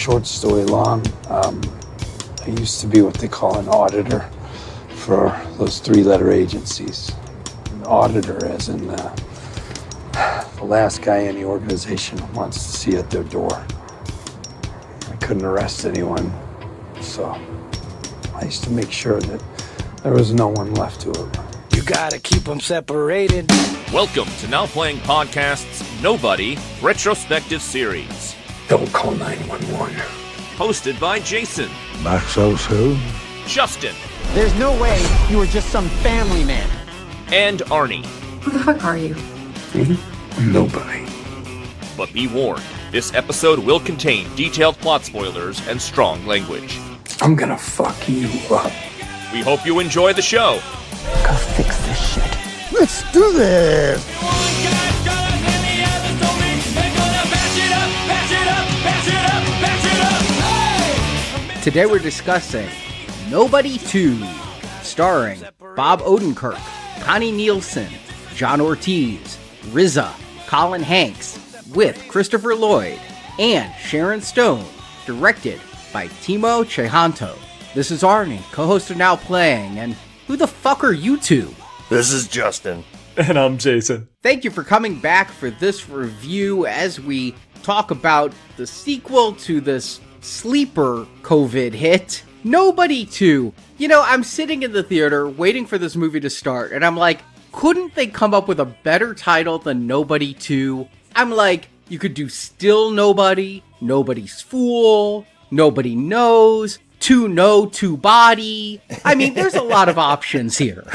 short story long, I used to be what they call an auditor for those three-letter agencies. An auditor as in the last guy in the organization wants to see at their door. I couldn't arrest anyone, so I used to make sure that there was no one left to it. You gotta keep them separated. Welcome to Now Playing Podcast's Nobody Retrospective Series. Don't call 911. Hosted by Jason. Mansell's who? Justin. There's no way you were just some family man. And Arnie. Who the fuck are you? Nobody. But be warned, this episode will contain detailed plot spoilers and strong language. I'm gonna fuck you up. We hope you enjoy the show. Go fix this shit. Let's do this! Today we're discussing Nobody 2, starring Bob Odenkirk, Connie Nielsen, John Ortiz, RZA, Colin Hanks, with Christopher Lloyd, and Sharon Stone, directed by Timo Tchaihanto. This is Arnie, co-host of Now Playing, and who the fuck are you two? This is Justin. And I'm Jason. Thank you for coming back for this review as we talk about the sequel to this sleeper COVID hit, Nobody 2. You know, I'm sitting in the theater waiting for this movie to start, and I'm like, couldn't they come up with a better title than Nobody 2? I'm like, you could do Still Nobody, Nobody's Fool, Nobody Knows, Two No, Two Body. I mean, there's a lot of options here.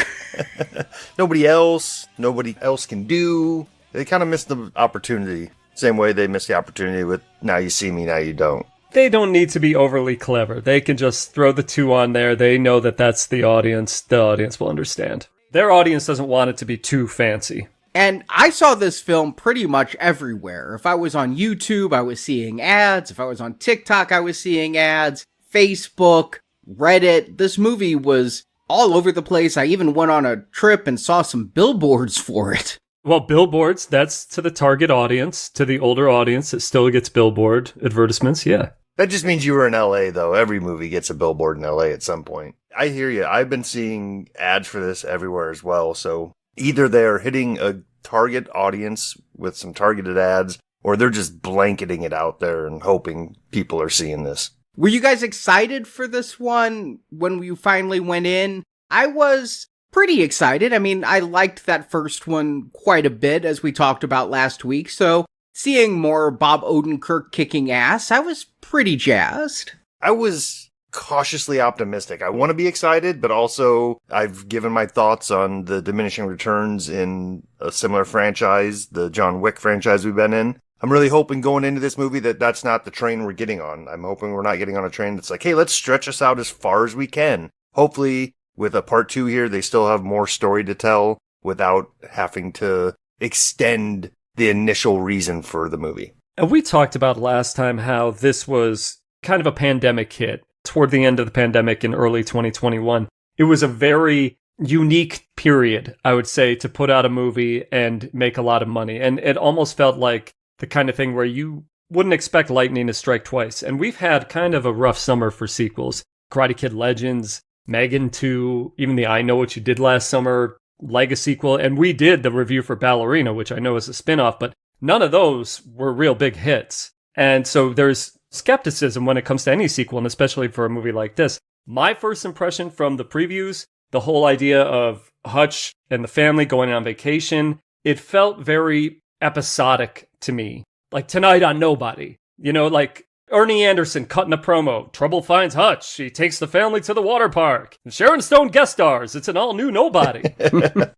Nobody else can do. They kind of missed the opportunity. Same way they missed the opportunity with Now You See Me, Now You Don't. They don't need to be overly clever. They can just throw the two on there. They know that that's the audience. The audience will understand. Their audience doesn't want it to be too fancy. And I saw this film pretty much everywhere. If I was on YouTube, I was seeing ads. If I was on TikTok, I was seeing ads. Facebook, Reddit. This movie was all over the place. I even went on a trip and saw some billboards for it. Well, billboards, that's to the target audience, to the older audience that still gets billboard advertisements, yeah. That just means you were in LA, though. Every movie gets a billboard in LA at some point. I hear you. I've been seeing ads for this everywhere as well. So either they're hitting a target audience with some targeted ads, or they're just blanketing it out there and hoping people are seeing this. Were you guys excited for this one when you finally went in? I was pretty excited. I mean, I liked that first one quite a bit, as we talked about last week. So seeing more Bob Odenkirk kicking ass, I was pretty jazzed. I was cautiously optimistic. I want to be excited, but also I've given my thoughts on the diminishing returns in a similar franchise, the John Wick franchise we've been in. I'm really hoping going into this movie that that's not the train we're getting on. I'm hoping we're not getting on a train that's like, hey, let's stretch us out as far as we can. Hopefully, with a part 2 here, they still have more story to tell without having to extend the initial reason for the movie. And we talked about last time how this was kind of a pandemic hit. Toward the end of the pandemic in early 2021, it was a very unique period, I would say, to put out a movie and make a lot of money. And it almost felt like the kind of thing where you wouldn't expect lightning to strike twice. And we've had kind of a rough summer for sequels. Karate Kid Legends, Megan 2, even the I Know What You Did Last Summer Legacy sequel. And we did the review for Ballerina, which I know is a spinoff, but none of those were real big hits. And so there's skepticism when it comes to any sequel, and especially for a movie like this. My first impression from the previews, the whole idea of Hutch and the family going on vacation, it felt very episodic to me. Like Tonight on Nobody. You know, like Ernie Anderson cutting a promo. Trouble finds Hutch. He takes the family to the water park. And Sharon Stone guest stars. It's an all-new Nobody.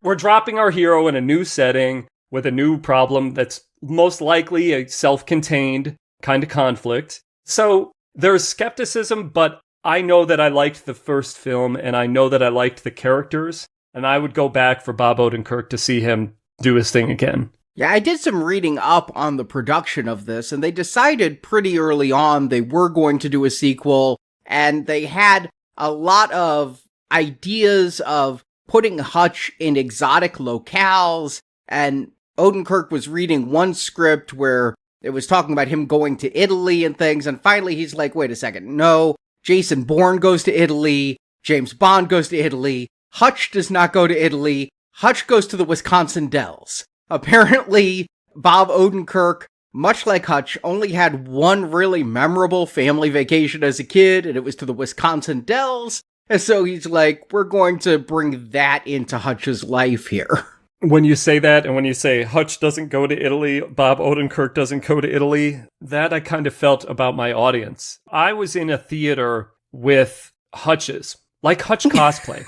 We're dropping our hero in a new setting with a new problem that's most likely a self-contained kind of conflict. So there's skepticism, but I know that I liked the first film, and I know that I liked the characters, and I would go back for Bob Odenkirk to see him do his thing again. Yeah, I did some reading up on the production of this, and they decided pretty early on they were going to do a sequel, and they had a lot of ideas of putting Hutch in exotic locales, and Odenkirk was reading one script where it was talking about him going to Italy and things, and finally he's like, wait a second, no, Jason Bourne goes to Italy, James Bond goes to Italy, Hutch does not go to Italy, Hutch goes to the Wisconsin Dells. Apparently, Bob Odenkirk, much like Hutch, only had one really memorable family vacation as a kid, and it was to the Wisconsin Dells, and so he's like, we're going to bring that into Hutch's life here. When you say that, and when you say Hutch doesn't go to Italy, Bob Odenkirk doesn't go to Italy, that I kind of felt about my audience. I was in a theater with Hutches, like Hutch cosplay.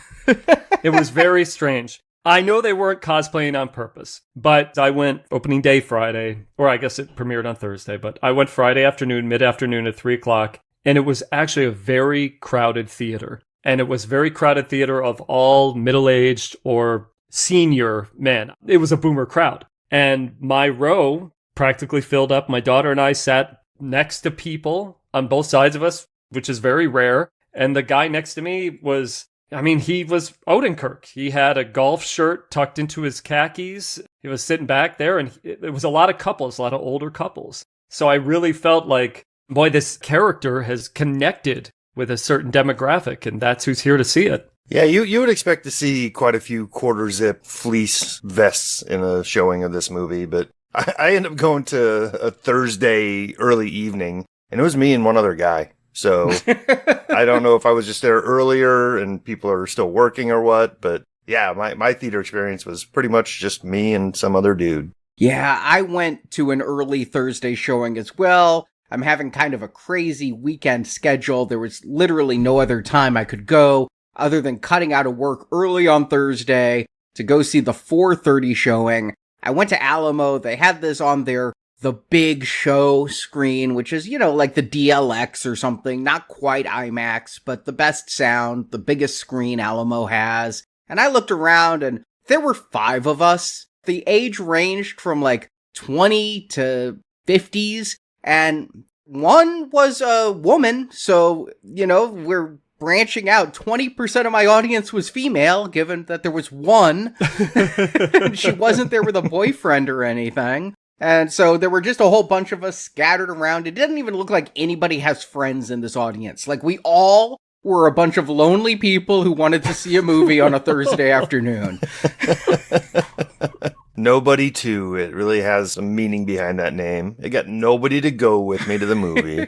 It was very strange. I know they weren't cosplaying on purpose, but I went opening day Friday, or I guess it premiered on Thursday, but I went Friday afternoon, mid-afternoon at 3 o'clock, and it was actually a very crowded theater. And it was very crowded theater of all middle-aged or senior men. It was a boomer crowd. And my row practically filled up. My daughter and I sat next to people on both sides of us, which is very rare. And the guy next to me was, he was Odenkirk. He had a golf shirt tucked into his khakis. He was sitting back there, and it was a lot of couples, a lot of older couples. So I really felt like, boy, this character has connected with a certain demographic, and that's who's here to see it. Yeah, you would expect to see quite a few quarter zip fleece vests in a showing of this movie, but I ended up going to a Thursday early evening, and it was me and one other guy. So I don't know if I was just there earlier and people are still working or what, but yeah, my theater experience was pretty much just me and some other dude. Yeah, I went to an early Thursday showing as well. I'm having kind of a crazy weekend schedule. There was literally no other time I could go other than cutting out of work early on Thursday to go see the 4:30 showing. I went to Alamo. They had this on the big show screen, which is, like the DLX or something, not quite IMAX, but the best sound, the biggest screen Alamo has. And I looked around and there were 5 of us. The age ranged from like 20 to 50s, and one was a woman. So, we're branching out. 20% of my audience was female, given that there was one. She wasn't there with a boyfriend or anything. And so there were just a whole bunch of us scattered around. It didn't even look like anybody has friends in this audience. Like, we all were a bunch of lonely people who wanted to see a movie on a Thursday afternoon. Nobody to. It really has some meaning behind that name. I got nobody to go with me to the movie.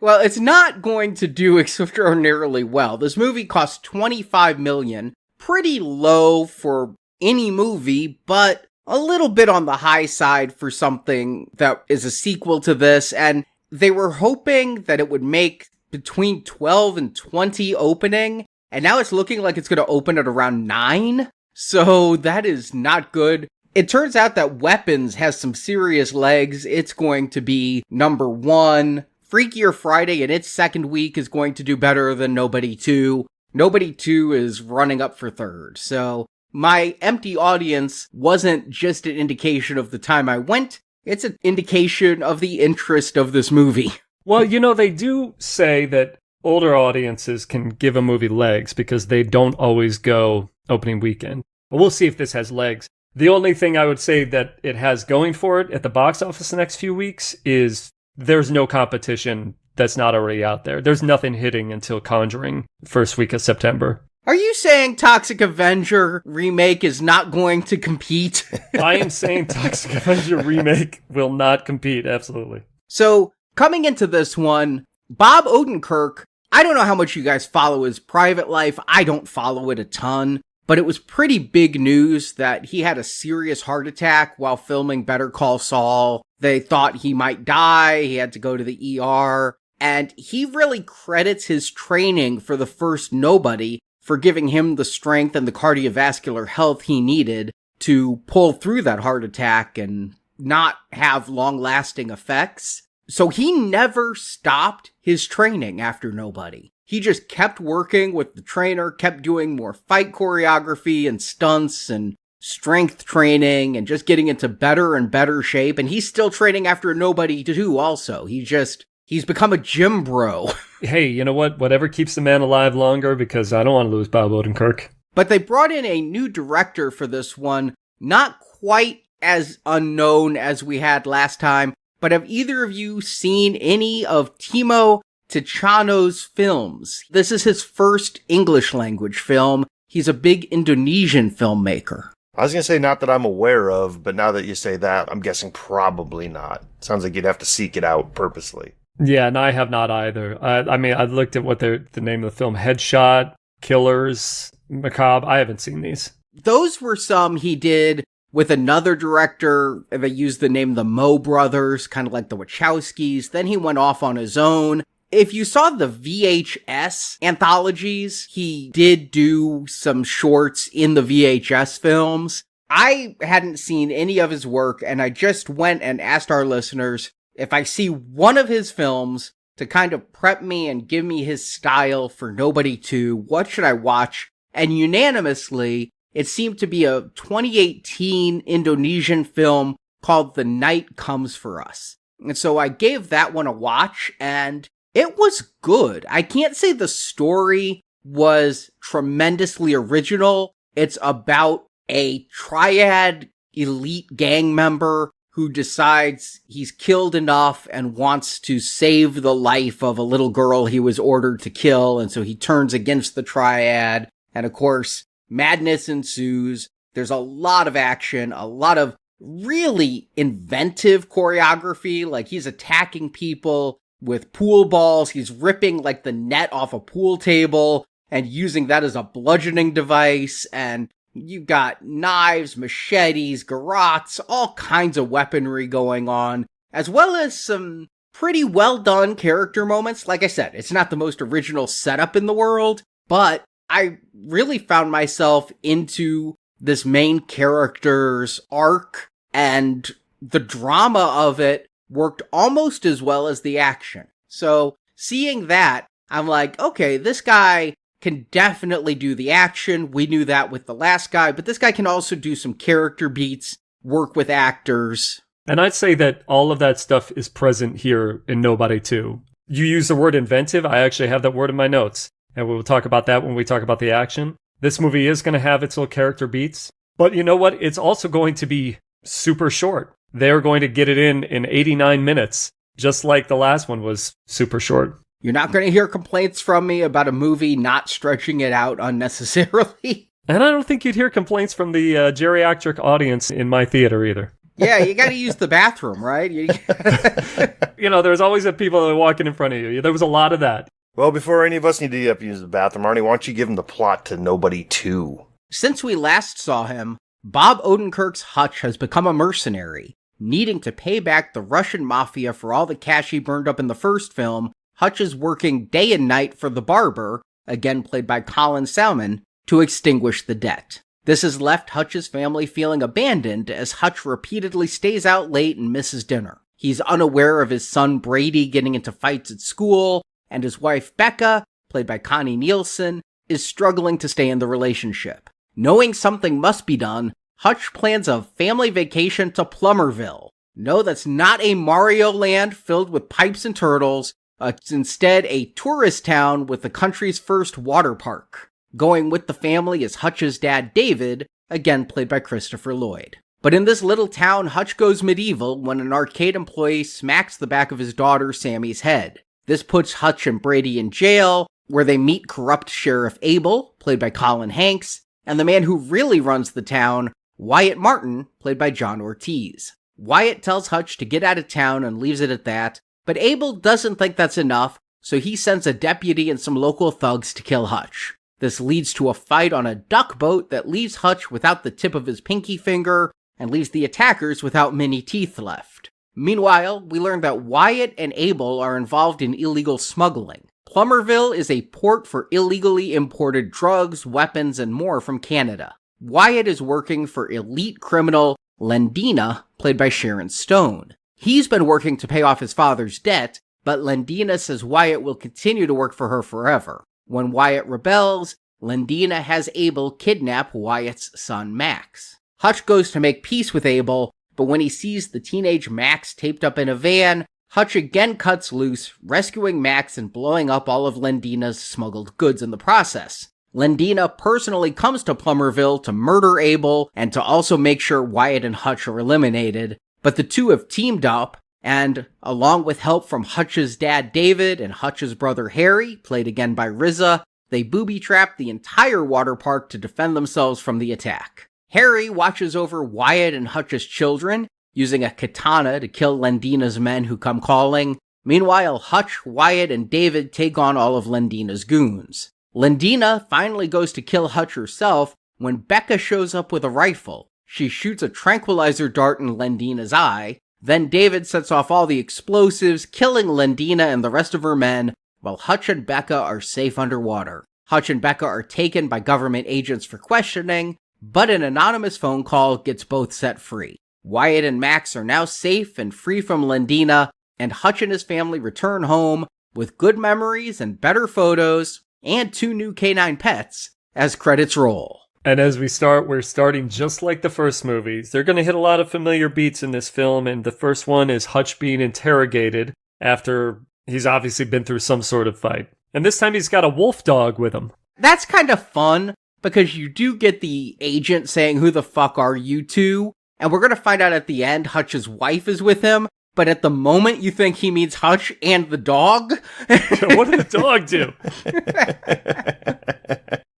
Well, it's not going to do extraordinarily well. This movie cost $25 million. Pretty low for any movie, but a little bit on the high side for something that is a sequel to this. And they were hoping that it would make between 12 and 20 opening. And now it's looking like it's going to open at around 9. So that is not good. It turns out that Weapons has some serious legs. It's going to be number 1. Freakier Friday in its second week is going to do better than Nobody 2. Nobody 2 is running up for 3rd. So my empty audience wasn't just an indication of the time I went. It's an indication of the interest of this movie. Well, they do say that older audiences can give a movie legs because they don't always go opening weekend. But we'll see if this has legs. The only thing I would say that it has going for it at the box office the next few weeks is there's no competition that's not already out there. There's nothing hitting until Conjuring first week of September. Are you saying Toxic Avenger remake is not going to compete? I am saying Toxic Avenger remake will not compete, absolutely. So, coming into this one, Bob Odenkirk, I don't know how much you guys follow his private life. I don't follow it a ton. But it was pretty big news that he had a serious heart attack while filming Better Call Saul. They thought he might die. He had to go to the ER. And he really credits his training for the first Nobody for giving him the strength and the cardiovascular health he needed to pull through that heart attack and not have long-lasting effects. So he never stopped his training after Nobody. He just kept working with the trainer, kept doing more fight choreography and stunts and strength training and just getting into better and better shape. And he's still training after Nobody too also. He's become a gym bro. Hey, you know what? Whatever keeps the man alive longer, because I don't want to lose Bob Odenkirk. But they brought in a new director for this one, not quite as unknown as we had last time, but have either of you seen any of Timo Tchano's films? This is his first English language film. He's a big Indonesian filmmaker. I was going to say not that I'm aware of, but now that you say that, I'm guessing probably not. Sounds like you'd have to seek it out purposely. Yeah, and I have not either. I mean, I looked at what the name of the film, Headshot, Killers, Macabre. I haven't seen these. Those were some he did with another director that used the name the Mo Brothers, kind of like the Wachowskis. Then he went off on his own. If you saw the VHS anthologies, he did do some shorts in the VHS films. I hadn't seen any of his work, and I just went and asked our listeners if I see one of his films to kind of prep me and give me his style for Nobody 2, what should I watch? And unanimously, it seemed to be a 2018 Indonesian film called The Night Comes For Us. And so I gave that one a watch, and it was good. I can't say the story was tremendously original. It's about a triad elite gang member who decides he's killed enough and wants to save the life of a little girl he was ordered to kill, and so he turns against the triad. And of course, madness ensues. There's a lot of action, a lot of really inventive choreography, like he's attacking people with pool balls. He's ripping like the net off a pool table and using that as a bludgeoning device. And you've got knives, machetes, garrotes, all kinds of weaponry going on, as well as some pretty well done character moments. Like I said, it's not the most original setup in the world, but I really found myself into this main character's arc, and the drama of it worked almost as well as the action. So seeing that, I'm like, okay, this guy can definitely do the action. We knew that with the last guy, but this guy can also do some character beats, work with actors. And I'd say that all of that stuff is present here in Nobody 2. You use the word inventive. I actually have that word in my notes, and we'll talk about that when we talk about the action. This movie is going to have its little character beats, but you know what? It's also going to be super short. They're going to get it in 89 minutes, just like the last one was super short. You're not going to hear complaints from me about a movie not stretching it out unnecessarily. And I don't think you'd hear complaints from the geriatric audience in my theater either. Yeah, you got to use the bathroom, right? You know, there's always people that are walking in front of you. There was a lot of that. Well, before any of us need to get up and use the bathroom, Arnie, why don't you give him the plot to Nobody 2? Since we last saw him, Bob Odenkirk's Hutch has become a mercenary. Needing to pay back the Russian mafia for all the cash he burned up in the first film, Hutch is working day and night for the barber, again played by Colin Salmon, to extinguish the debt. This has left Hutch's family feeling abandoned as Hutch repeatedly stays out late and misses dinner. He's unaware of his son Brady getting into fights at school, and his wife Becca, played by Connie Nielsen, is struggling to stay in the relationship. Knowing something must be done, Hutch plans a family vacation to Plummerville. No, that's not a Mario land filled with pipes and turtles. It's instead a tourist town with the country's first water park. Going with the family is Hutch's dad David, again played by Christopher Lloyd. But in this little town, Hutch goes medieval when an arcade employee smacks the back of his daughter Sammy's head. This puts Hutch and Brady in jail, where they meet corrupt Sheriff Abel, played by Colin Hanks, and the man who really runs the town, Wyatt Martin, played by John Ortiz. Wyatt tells Hutch to get out of town and leaves it at that, but Abel doesn't think that's enough, so he sends a deputy and some local thugs to kill Hutch. This leads to a fight on a duck boat that leaves Hutch without the tip of his pinky finger, and leaves the attackers without many teeth left. Meanwhile, we learn that Wyatt and Abel are involved in illegal smuggling. Plummerville is a port for illegally imported drugs, weapons, and more from Canada. Wyatt is working for elite criminal Lendina, played by Sharon Stone. He's been working to pay off his father's debt, but Lendina says Wyatt will continue to work for her forever. When Wyatt rebels, Lendina has Abel kidnap Wyatt's son Max. Hutch goes to make peace with Abel, but when he sees the teenage Max taped up in a van, Hutch again cuts loose, rescuing Max and blowing up all of Lendina's smuggled goods in the process. Lendina personally comes to Plummerville to murder Abel and to also make sure Wyatt and Hutch are eliminated, but the two have teamed up, And along with help from Hutch's dad David and Hutch's brother Harry, played again by RZA, they booby-trap the entire water park to defend themselves from the attack. Harry watches over Wyatt and Hutch's children, using a katana to kill Lendina's men who come calling. Meanwhile, Hutch, Wyatt, and David take on all of Lendina's goons. Lendina finally goes to kill Hutch herself when Becca shows up with a rifle. She shoots a tranquilizer dart in Lendina's eye. Then David sets off all the explosives, killing Lendina and the rest of her men, while Hutch and Becca are safe underwater. Hutch and Becca are taken by government agents for questioning, but an anonymous phone call gets both set free. Wyatt and Max are now safe and free from Lendina, and Hutch and his family return home with good memories and better photos, and 2 new canine pets, as credits roll. And as we start, we're starting just like the first movies. They're going to hit a lot of familiar beats in this film, and the first one is Hutch being interrogated after he's obviously been through some sort of fight. And this time he's got a wolf dog with him. That's kind of fun, because you do get the agent saying, "Who the fuck are you two?" And we're going to find out at the end Hutch's wife is with him, but at the moment you think he means Hutch and the dog. What did the dog do?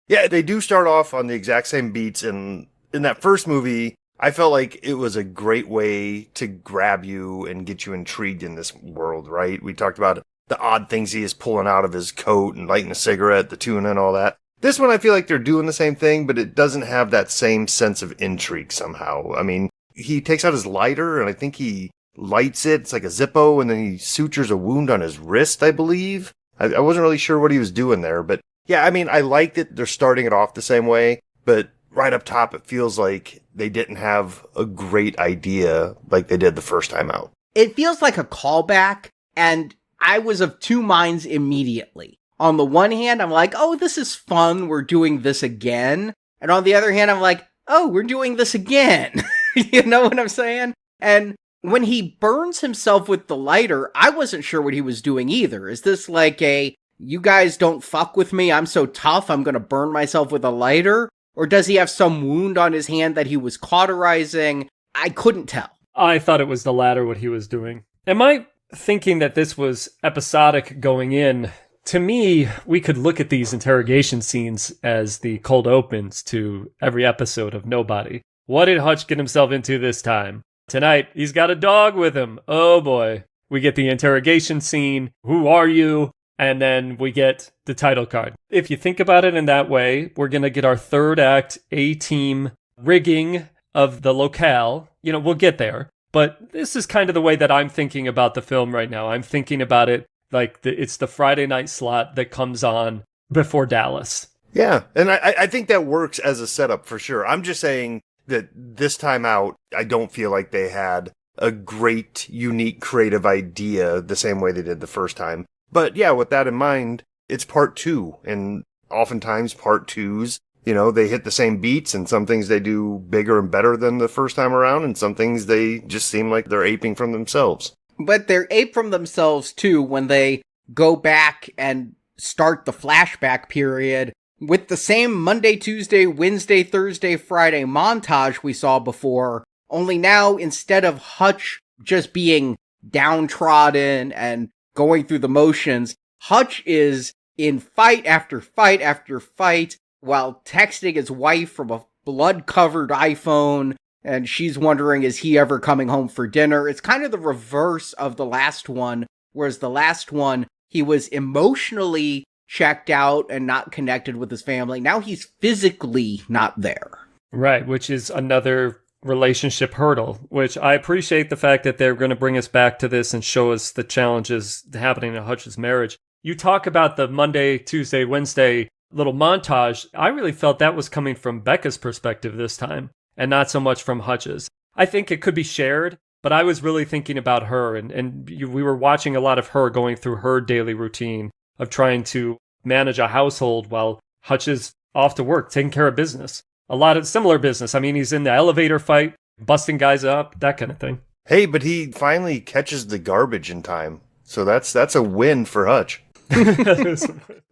Yeah, they do start off on the exact same beats. And in that first movie, I felt like it was a great way to grab you and get you intrigued in this world, right? We talked about the odd things he is pulling out of his coat and lighting a cigarette, the tuna and all that. This one, I feel like they're doing the same thing, but it doesn't have that same sense of intrigue somehow. I mean, he takes out his lighter, and I think he lights it. It's like a Zippo, and then he sutures a wound on his wrist, I believe. I wasn't really sure what he was doing there, but yeah, I mean, I liked it. They're starting it off the same way, but right up top, it feels like they didn't have a great idea like they did the first time out. It feels like a callback, and I was of two minds immediately. On the one hand, I'm like, oh, this is fun, we're doing this again. And on the other hand, I'm like, oh, we're doing this again. You know what I'm saying? And when he burns himself with the lighter, I wasn't sure what he was doing either. Is this like a, you guys don't fuck with me, I'm so tough, I'm gonna burn myself with a lighter? Or does he have some wound on his hand that he was cauterizing? I couldn't tell. I thought it was the latter, what he was doing. Am I thinking that this was episodic going in? To me, we could look at these interrogation scenes as the cold opens to every episode of Nobody. What did Hutch get himself into this time? Tonight, he's got a dog with him. Oh boy. We get the interrogation scene. Who are you? And then we get the title card. If you think about it in that way, we're going to get our third act A-team rigging of the locale. You know, we'll get there. But this is kind of the way that I'm thinking about the film right now. I'm thinking about it like it's the Friday night slot that comes on before Dallas. Yeah, and I think that works as a setup for sure. I'm just saying that this time out, I don't feel like they had a great, unique, creative idea the same way they did the first time. But yeah, with that in mind, it's part 2. And oftentimes part 2s, you know, they hit the same beats, and some things they do bigger and better than the first time around, and some things they just seem like they're aping from themselves. But they're ape from themselves too when they go back and start the flashback period with the same Monday, Tuesday, Wednesday, Thursday, Friday montage we saw before, only now instead of Hutch just being downtrodden and going through the motions, Hutch is in fight after fight after fight while texting his wife from a blood-covered iPhone, and she's wondering, is he ever coming home for dinner? It's kind of the reverse of the last one, whereas the last one, he was emotionally checked out and not connected with his family. Now he's physically not there. Right, which is another relationship hurdle, which I appreciate the fact that they're going to bring us back to this and show us the challenges happening in Hutch's marriage. You talk about the Monday, Tuesday, Wednesday little montage. I really felt that was coming from Becca's perspective this time, and not so much from Hutch's. I think it could be shared, but I was really thinking about her, and we were watching a lot of her going through her daily routine of trying to manage a household while Hutch is off to work, taking care of business. A lot of similar business. I mean, he's in the elevator fight, busting guys up, that kind of thing. Hey, but he finally catches the garbage in time. So that's a win for Hutch.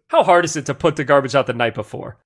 How hard is it to put the garbage out the night before?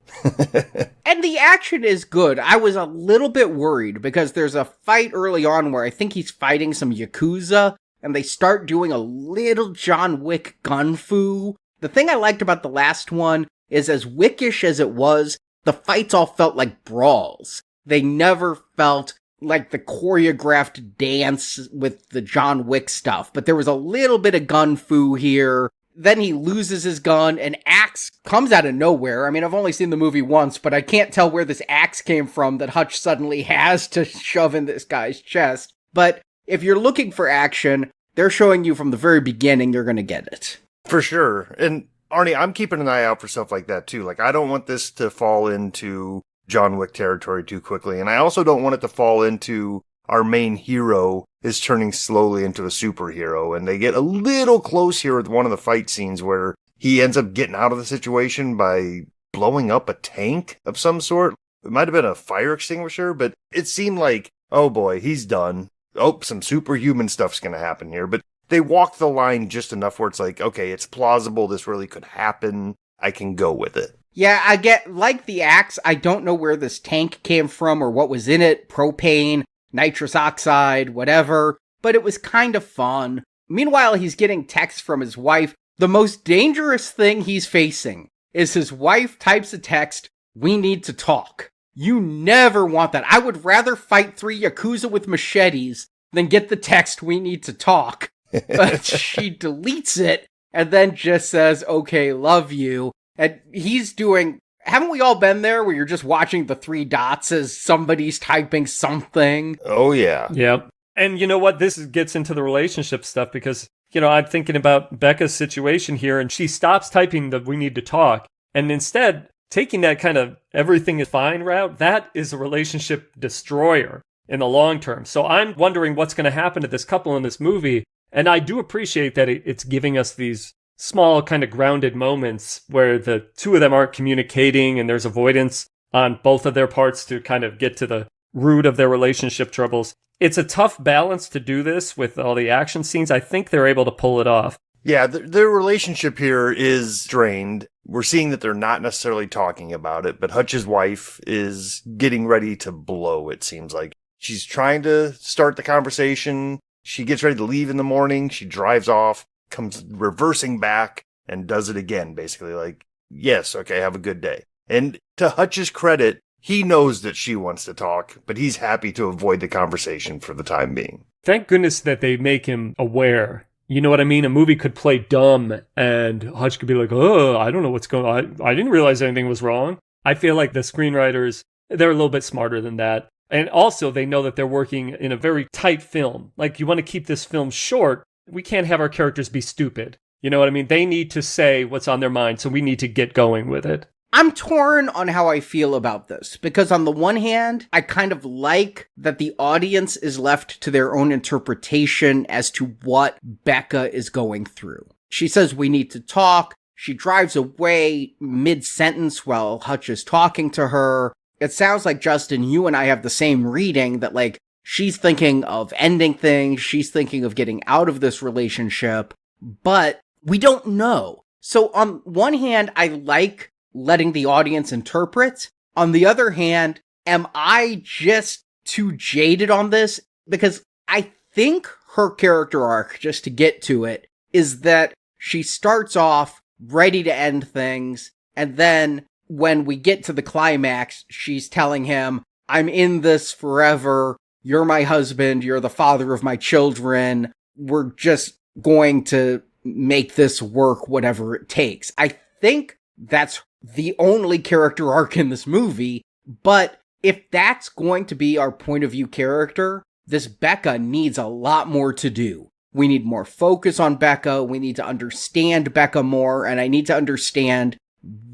And the action is good. I was a little bit worried because there's a fight early on where I think he's fighting some Yakuza, and they start doing a little John Wick gun fu. The thing I liked about the last one is, as wickish as it was, the fights all felt like brawls. They never felt like the choreographed dance with the John Wick stuff, but there was a little bit of gun fu here. Then he loses his gun, an axe comes out of nowhere. I mean, I've only seen the movie once, but I can't tell where this axe came from that Hutch suddenly has to shove in this guy's chest. But if you're looking for action, they're showing you from the very beginning you're going to get it. For sure. And Arnie, I'm keeping an eye out for stuff like that too. Like, I don't want this to fall into John Wick territory too quickly. And I also don't want it to fall into our main hero is turning slowly into a superhero. And they get a little close here with one of the fight scenes where he ends up getting out of the situation by blowing up a tank of some sort. It might have been a fire extinguisher, but it seemed like, oh boy, he's done. Oh, some superhuman stuff's going to happen here. But they walk the line just enough where it's like, okay, it's plausible. This really could happen. I can go with it. Yeah, I get, like the axe, I don't know where this tank came from or what was in it. Propane, nitrous oxide, whatever. But it was kind of fun. Meanwhile, he's getting texts from his wife. The most dangerous thing he's facing is his wife types a text, "We need to talk." You never want that. I would rather fight 3 Yakuza with machetes than get the text, "We need to talk." But she deletes it and then just says, "Okay, love you." And he's doing, haven't we all been there where you're just watching the 3 dots as somebody's typing something? Oh, yeah. Yep. And you know what? This gets into the relationship stuff because, I'm thinking about Becca's situation here, and she stops typing the "we need to talk," and instead taking that kind of everything is fine route. That is a relationship destroyer in the long term. So I'm wondering what's going to happen to this couple in this movie. And I do appreciate that it's giving us these small kind of grounded moments where the two of them aren't communicating and there's avoidance on both of their parts to kind of get to the root of their relationship troubles. It's a tough balance to do this with all the action scenes. I think they're able to pull it off. Yeah, their relationship here is strained. We're seeing that they're not necessarily talking about it, but Hutch's wife is getting ready to blow, it seems like. She's trying to start the conversation. She gets ready to leave in the morning. She drives off, comes reversing back, and does it again, basically. Like, yes, okay, have a good day. And to Hutch's credit, he knows that she wants to talk, but he's happy to avoid the conversation for the time being. Thank goodness that they make him aware. You know what I mean? A movie could play dumb, and Hutch could be like, "Oh, I don't know what's going on. I didn't realize anything was wrong." I feel like the screenwriters, they're a little bit smarter than that. And also, they know that they're working in a very tight film. Like, you want to keep this film short. We can't have our characters be stupid. You know what I mean? They need to say what's on their mind, so we need to get going with it. I'm torn on how I feel about this, because on the one hand, I kind of like that the audience is left to their own interpretation as to what Becca is going through. She says, "We need to talk." She drives away mid-sentence while Hutch is talking to her. It sounds like, Justin, you and I have the same reading, that like she's thinking of ending things, she's thinking of getting out of this relationship, but we don't know. So on one hand, I like letting the audience interpret. On the other hand, am I just too jaded on this? Because I think her character arc, just to get to it, is that she starts off ready to end things, and then when we get to the climax, she's telling him, "I'm in this forever. You're my husband. You're the father of my children. We're just going to make this work, whatever it takes." I think that's the only character arc in this movie, but if that's going to be our point of view character, this Becca needs a lot more to do. We need more focus on Becca. We need to understand Becca more, and I need to understand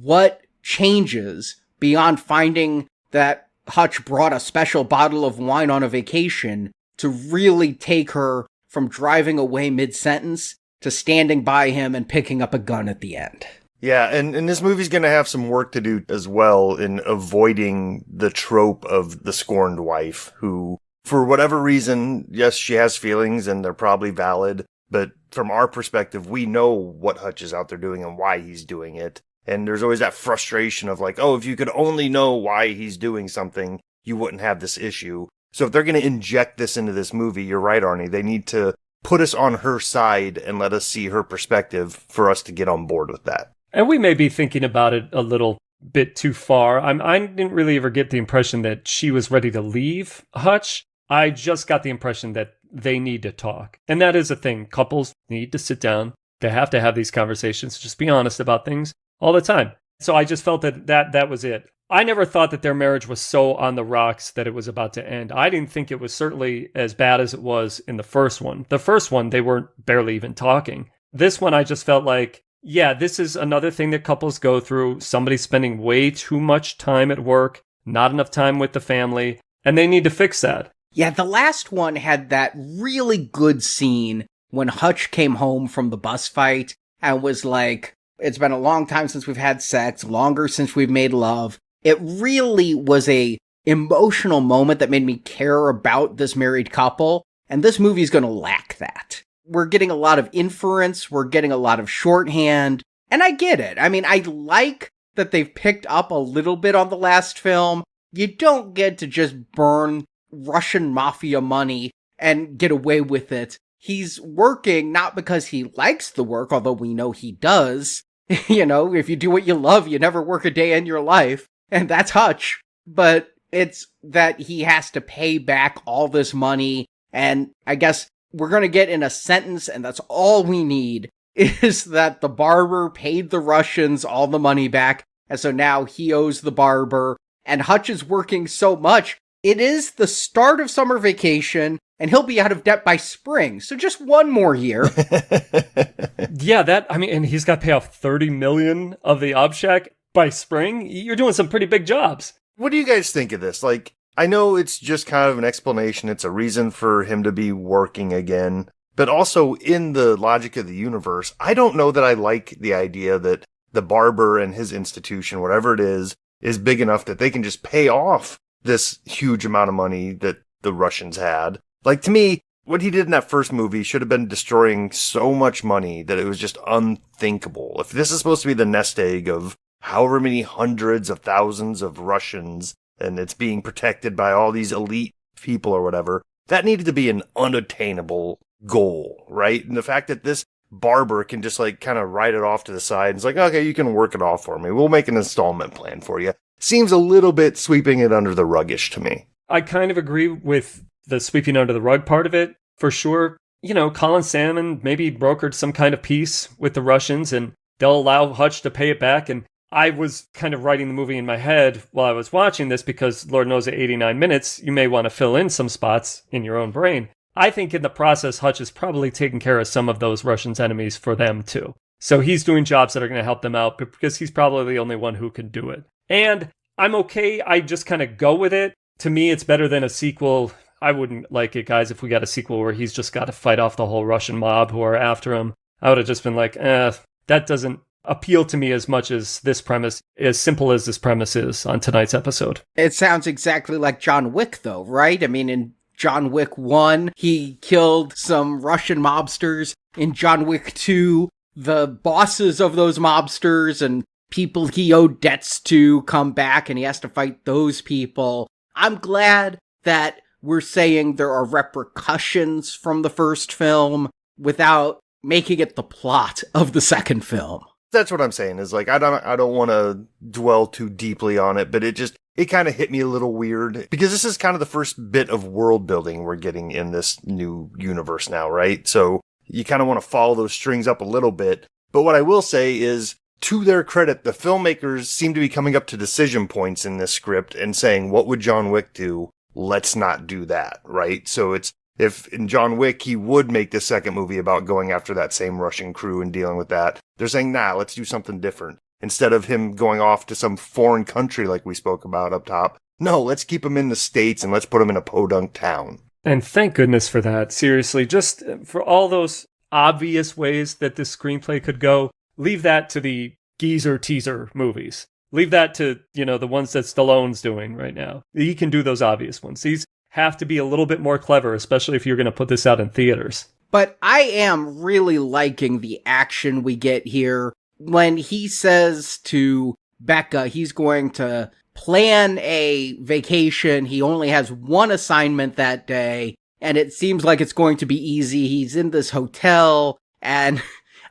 what changes beyond finding that Hutch brought a special bottle of wine on a vacation to really take her from driving away mid-sentence to standing by him and picking up a gun at the end. Yeah, and this movie's going to have some work to do as well in avoiding the trope of the scorned wife who, for whatever reason, yes, she has feelings and they're probably valid, but from our perspective, we know what Hutch is out there doing and why he's doing it. And there's always that frustration of like, oh, if you could only know why he's doing something, you wouldn't have this issue. So if they're going to inject this into this movie, you're right, Arnie, they need to put us on her side and let us see her perspective for us to get on board with that. And we may be thinking about it a little bit too far. I didn't really ever get the impression that she was ready to leave Hutch. I just got the impression that they need to talk. And that is a thing. Couples need to sit down. They have to have these conversations, just be honest about things all the time. So I just felt that was it. I never thought that their marriage was so on the rocks that it was about to end. I didn't think it was certainly as bad as it was in the first one. The first one, they weren't barely even talking. This one, I just felt like, yeah, this is another thing that couples go through. Somebody spending way too much time at work, not enough time with the family, and they need to fix that. Yeah, the last one had that really good scene when Hutch came home from the bus fight and was like, it's been a long time since we've had sex, longer since we've made love. It really was a emotional moment that made me care about this married couple, and this movie's gonna lack that. We're getting a lot of inference, we're getting a lot of shorthand, and I get it. I mean, I like that they've picked up a little bit on the last film. You don't get to just burn Russian mafia money and get away with it. He's working not because he likes the work, although we know he does. You know, if you do what you love, you never work a day in your life. And that's Hutch. But it's that he has to pay back all this money. And I guess we're going to get in a sentence, and that's all we need, is that the barber paid the Russians all the money back. And so now he owes the barber. And Hutch is working so much. It is the start of summer vacation, and he'll be out of debt by spring. So just one more year. Yeah, and he's got to pay off $30 million of the Obshak by spring. You're doing some pretty big jobs. What do you guys think of this? Like, I know it's just kind of an explanation. It's a reason for him to be working again. But also in the logic of the universe, I don't know that I like the idea that the barber and his institution, whatever it is big enough that they can just pay off this huge amount of money that the Russians had. Like, to me, what he did in that first movie should have been destroying so much money that it was just unthinkable. If this is supposed to be the nest egg of however many hundreds of thousands of Russians, and it's being protected by all these elite people or whatever, that needed to be an unattainable goal, right? And the fact that this barber can just like kind of write it off to the side and it's like, okay, you can work it off for me. We'll make an installment plan for you. Seems a little bit sweeping it under the ruggish to me. I kind of agree with the sweeping under the rug part of it, for sure. You know, Colin Salmon maybe brokered some kind of peace with the Russians and they'll allow Hutch to pay it back. And I was kind of writing the movie in my head while I was watching this because Lord knows at 89 minutes, you may want to fill in some spots in your own brain. I think in the process, Hutch is probably taking care of some of those Russians' enemies for them too. So he's doing jobs that are going to help them out because he's probably the only one who can do it. And I'm okay. I just kind of go with it. To me, it's better than a sequel. I wouldn't like it, guys, if we got a sequel where he's just got to fight off the whole Russian mob who are after him. I would have just been like, that doesn't appeal to me as much as this premise, as simple as this premise is on tonight's episode. It sounds exactly like John Wick, though, right? I mean, in John Wick 1, he killed some Russian mobsters. In John Wick 2, the bosses of those mobsters and people he owed debts to come back and he has to fight those people. I'm glad that we're saying there are repercussions from the first film without making it the plot of the second film. That's what I'm saying is like, I don't want to dwell too deeply on it, but it kind of hit me a little weird because this is kind of the first bit of world building we're getting in this new universe now, right? So you kind of want to follow those strings up a little bit. But what I will say is, to their credit, the filmmakers seem to be coming up to decision points in this script and saying, what would John Wick do? Let's not do that, right? So it's, if in John Wick, he would make the second movie about going after that same Russian crew and dealing with that. They're saying, nah, let's do something different. Instead of him going off to some foreign country like we spoke about up top, no, let's keep him in the States and let's put him in a podunk town. And thank goodness for that. Seriously, just for all those obvious ways that this screenplay could go, leave that to the geezer teaser movies. Leave that to, the ones that Stallone's doing right now. He can do those obvious ones. These have to be a little bit more clever, especially if you're going to put this out in theaters. But I am really liking the action we get here. When he says to Becca he's going to plan a vacation, he only has one assignment that day, and it seems like it's going to be easy. He's in this hotel, and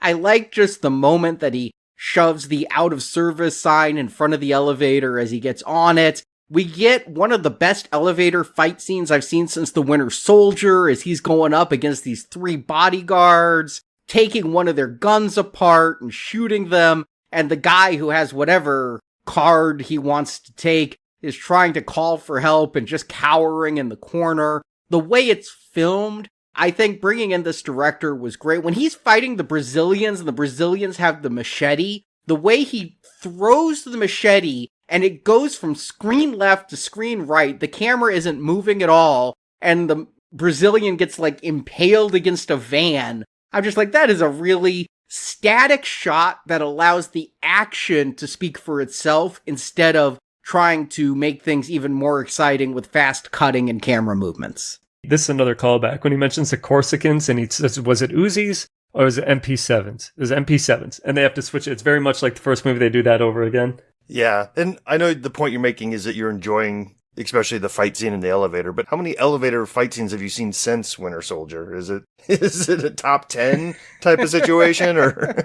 I like just the moment that he shoves the out of service sign in front of the elevator as he gets on it. We get one of the best elevator fight scenes I've seen since The Winter Soldier, as he's going up against these 3 bodyguards, taking one of their guns apart and shooting them, and the guy who has whatever card he wants to take is trying to call for help and just cowering in the corner. The way it's filmed, I think bringing in this director was great. When he's fighting the Brazilians and the Brazilians have the machete, the way he throws the machete and it goes from screen left to screen right, the camera isn't moving at all, and the Brazilian gets like impaled against a van. I'm just like, that is a really static shot that allows the action to speak for itself instead of trying to make things even more exciting with fast cutting and camera movements. This is another callback. When he mentions the Corsicans and he says, was it Uzis or was it MP7s? It was MP7s. And they have to switch it. It's very much like the first movie. They do that over again. Yeah. And I know the point you're making is that you're enjoying especially the fight scene in the elevator, but how many elevator fight scenes have you seen since Winter Soldier? Is it a top 10 type of situation or?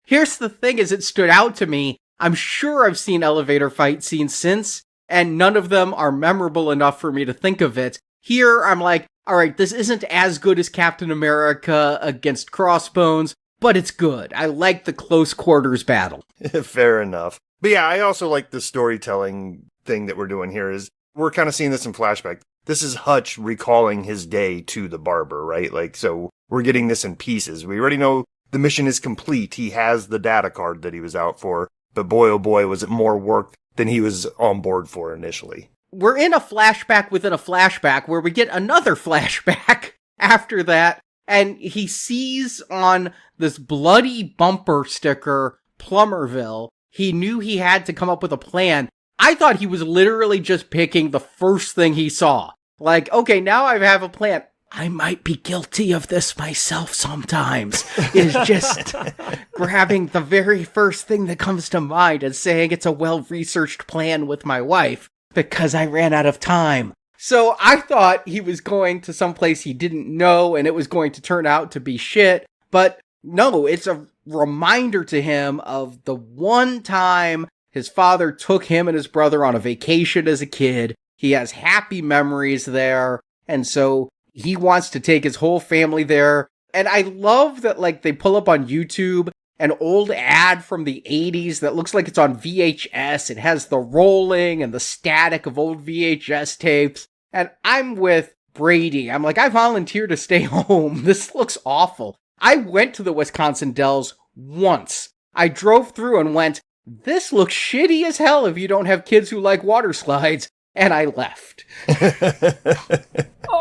Here's the thing, is it stood out to me. I'm sure I've seen elevator fight scenes since, and none of them are memorable enough for me to think of it. Here, I'm like, all right, this isn't as good as Captain America against Crossbones, but it's good. I like the close quarters battle. Fair enough. But yeah, I also like the storytelling thing that we're doing here is we're kind of seeing this in flashback. This is Hutch recalling his day to the barber, right? Like, so we're getting this in pieces. We already know the mission is complete. He has the data card that he was out for, but boy, oh boy, was it more work than he was on board for initially. We're in a flashback within a flashback where we get another flashback after that, and he sees on this bloody bumper sticker, Plummerville. He knew he had to come up with a plan. I thought he was literally just picking the first thing he saw. Like, okay, now I have a plan. I might be guilty of this myself sometimes. Is just grabbing the very first thing that comes to mind and saying it's a well-researched plan with my wife because I ran out of time. So I thought he was going to someplace he didn't know and it was going to turn out to be shit. But no, it's a reminder to him of the one time his father took him and his brother on a vacation as a kid. He has happy memories there. And so he wants to take his whole family there. And I love that, like, they pull up on YouTube an old ad from the 80s that looks like it's on VHS. It has the rolling and the static of old VHS tapes. And I'm with Brady. I'm like, I volunteer to stay home. This looks awful. I went to the Wisconsin Dells once. I drove through and went, this looks shitty as hell if you don't have kids who like water slides. And I left.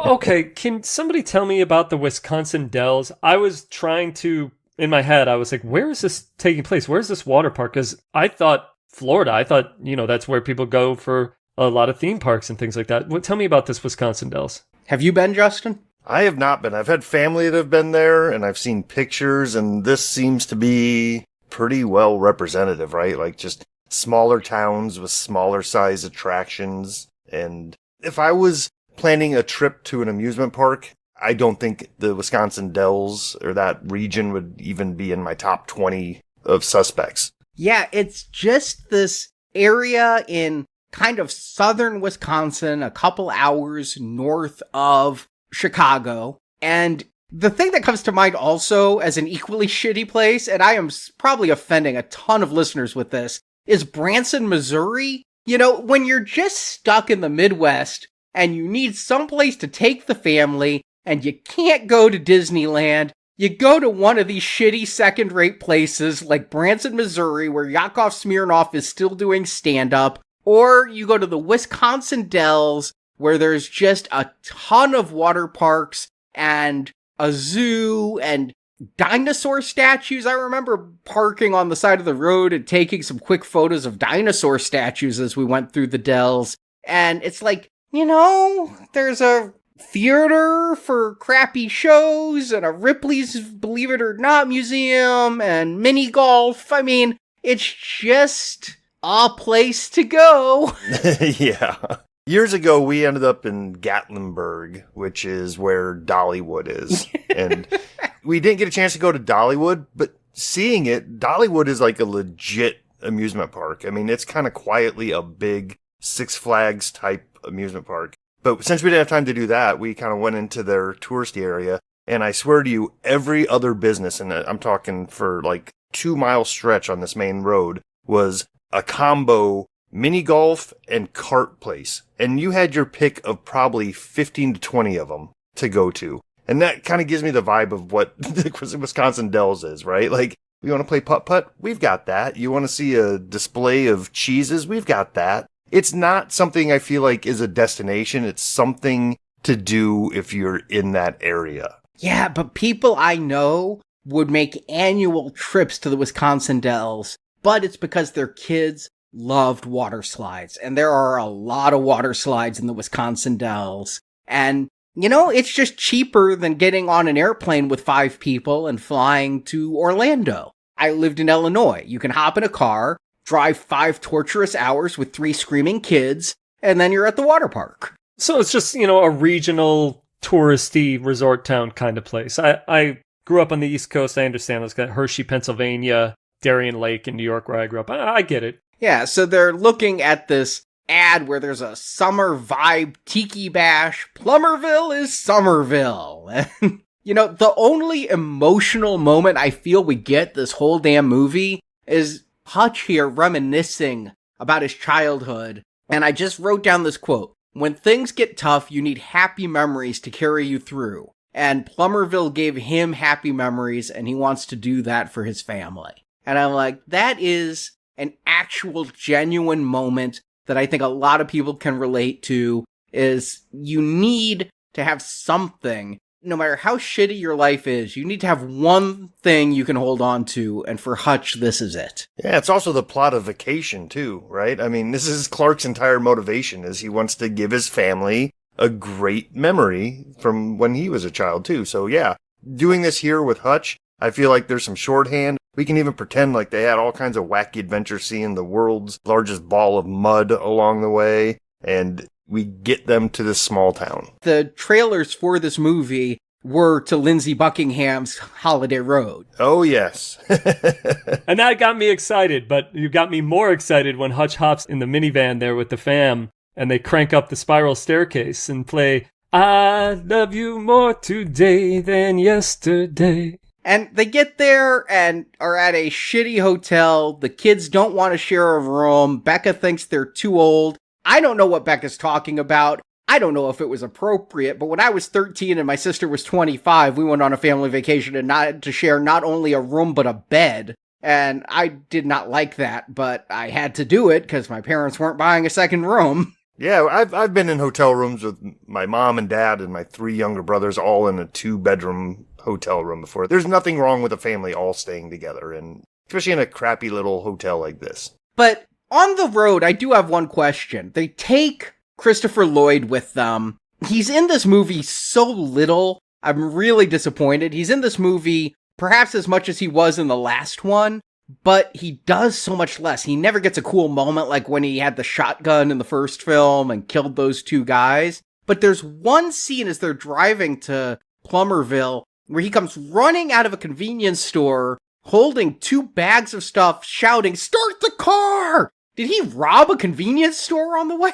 Okay, can somebody tell me about the Wisconsin Dells? I was trying to, in my head, I was like, where is this taking place? Where's this water park? Because I thought Florida. I thought, that's where people go for a lot of theme parks and things like that. Tell me about this Wisconsin Dells. Have you been, Justin? I have not been. I've had family that have been there, and I've seen pictures, and this seems to be pretty well representative, right? Like just smaller towns with smaller size attractions. And if I was planning a trip to an amusement park, I don't think the Wisconsin Dells or that region would even be in my top 20 of suspects. Yeah, it's just this area in kind of southern Wisconsin, a couple hours north of Chicago. And the thing that comes to mind also as an equally shitty place, and I am probably offending a ton of listeners with this, is Branson, Missouri. When you're just stuck in the Midwest and you need someplace to take the family and you can't go to Disneyland, you go to one of these shitty second-rate places like Branson, Missouri, where Yakov Smirnoff is still doing stand-up, or you go to the Wisconsin Dells, where there's just a ton of water parks and a zoo and dinosaur statues. I remember parking on the side of the road and taking some quick photos of dinosaur statues as we went through the Dells. And it's like, there's a theater for crappy shows and a Ripley's Believe It or Not museum and mini golf. I mean, it's just a place to go. Yeah. Years ago, we ended up in Gatlinburg, which is where Dollywood is. And we didn't get a chance to go to Dollywood, but seeing it, Dollywood is like a legit amusement park. I mean, it's kind of quietly a big Six Flags type amusement park. But since we didn't have time to do that, we kind of went into their touristy area. And I swear to you, every other business, and I'm talking for like 2-mile stretch on this main road, was a combo mini golf and kart place. And you had your pick of probably 15 to 20 of them to go to. And that kind of gives me the vibe of what the Wisconsin Dells is, right? Like, you want to play putt-putt? We've got that. You want to see a display of cheeses? We've got that. It's not something I feel like is a destination. It's something to do if you're in that area. Yeah, but people I know would make annual trips to the Wisconsin Dells, but it's because their kids loved water slides, and there are a lot of water slides in the Wisconsin Dells. And, you know, it's just cheaper than getting on an airplane with 5 people and flying to Orlando. I lived in Illinois. You can hop in a car, drive 5 torturous hours with 3 screaming kids, and then you're at the water park. So it's just, a regional touristy resort town kind of place. I grew up on the East Coast. I understand this. Got Hershey, Pennsylvania, Darien Lake in New York where I grew up. I get it. Yeah, so they're looking at this ad where there's a summer vibe tiki bash. Plummerville is Somerville. And, the only emotional moment I feel we get this whole damn movie is Hutch here reminiscing about his childhood. And I just wrote down this quote. When things get tough, you need happy memories to carry you through. And Plummerville gave him happy memories, and he wants to do that for his family. And I'm like, that is an actual genuine moment that I think a lot of people can relate to, is you need to have something, no matter how shitty your life is, you need to have one thing you can hold on to, and for Hutch, this is it. Yeah, it's also the plot of Vacation, too, right? I mean, this is Clark's entire motivation, is he wants to give his family a great memory from when he was a child, too. So, yeah, doing this here with Hutch, I feel like there's some shorthand. We can even pretend like they had all kinds of wacky adventures, seeing the world's largest ball of mud along the way, and we get them to this small town. The trailers for this movie were to Lindsey Buckingham's Holiday Road. Oh, yes. And that got me excited, but you got me more excited when Hutch hops in the minivan there with the fam, and they crank up the spiral staircase and play I Love You More Today Than Yesterday. And they get there and are at a shitty hotel. The kids don't want to share a room. Becca thinks they're too old. I don't know what Becca's talking about. I don't know if it was appropriate, but when I was 13 and my sister was 25, we went on a family vacation and not to share not only a room, but a bed. And I did not like that, but I had to do it because my parents weren't buying a second room. Yeah, I've been in hotel rooms with my mom and dad and my 3 younger brothers all in a 2-bedroom hotel room before. There's nothing wrong with a family all staying together, and especially in a crappy little hotel like this. But on the road, I do have one question. They take Christopher Lloyd with them. He's in this movie so little. I'm really disappointed. He's in this movie perhaps as much as he was in the last one, but he does so much less. He never gets a cool moment like when he had the shotgun in the first film and killed those 2 guys. But there's one scene as they're driving to Plummerville where he comes running out of a convenience store holding 2 bags of stuff, shouting, "Start the car!" Did he rob a convenience store on the way?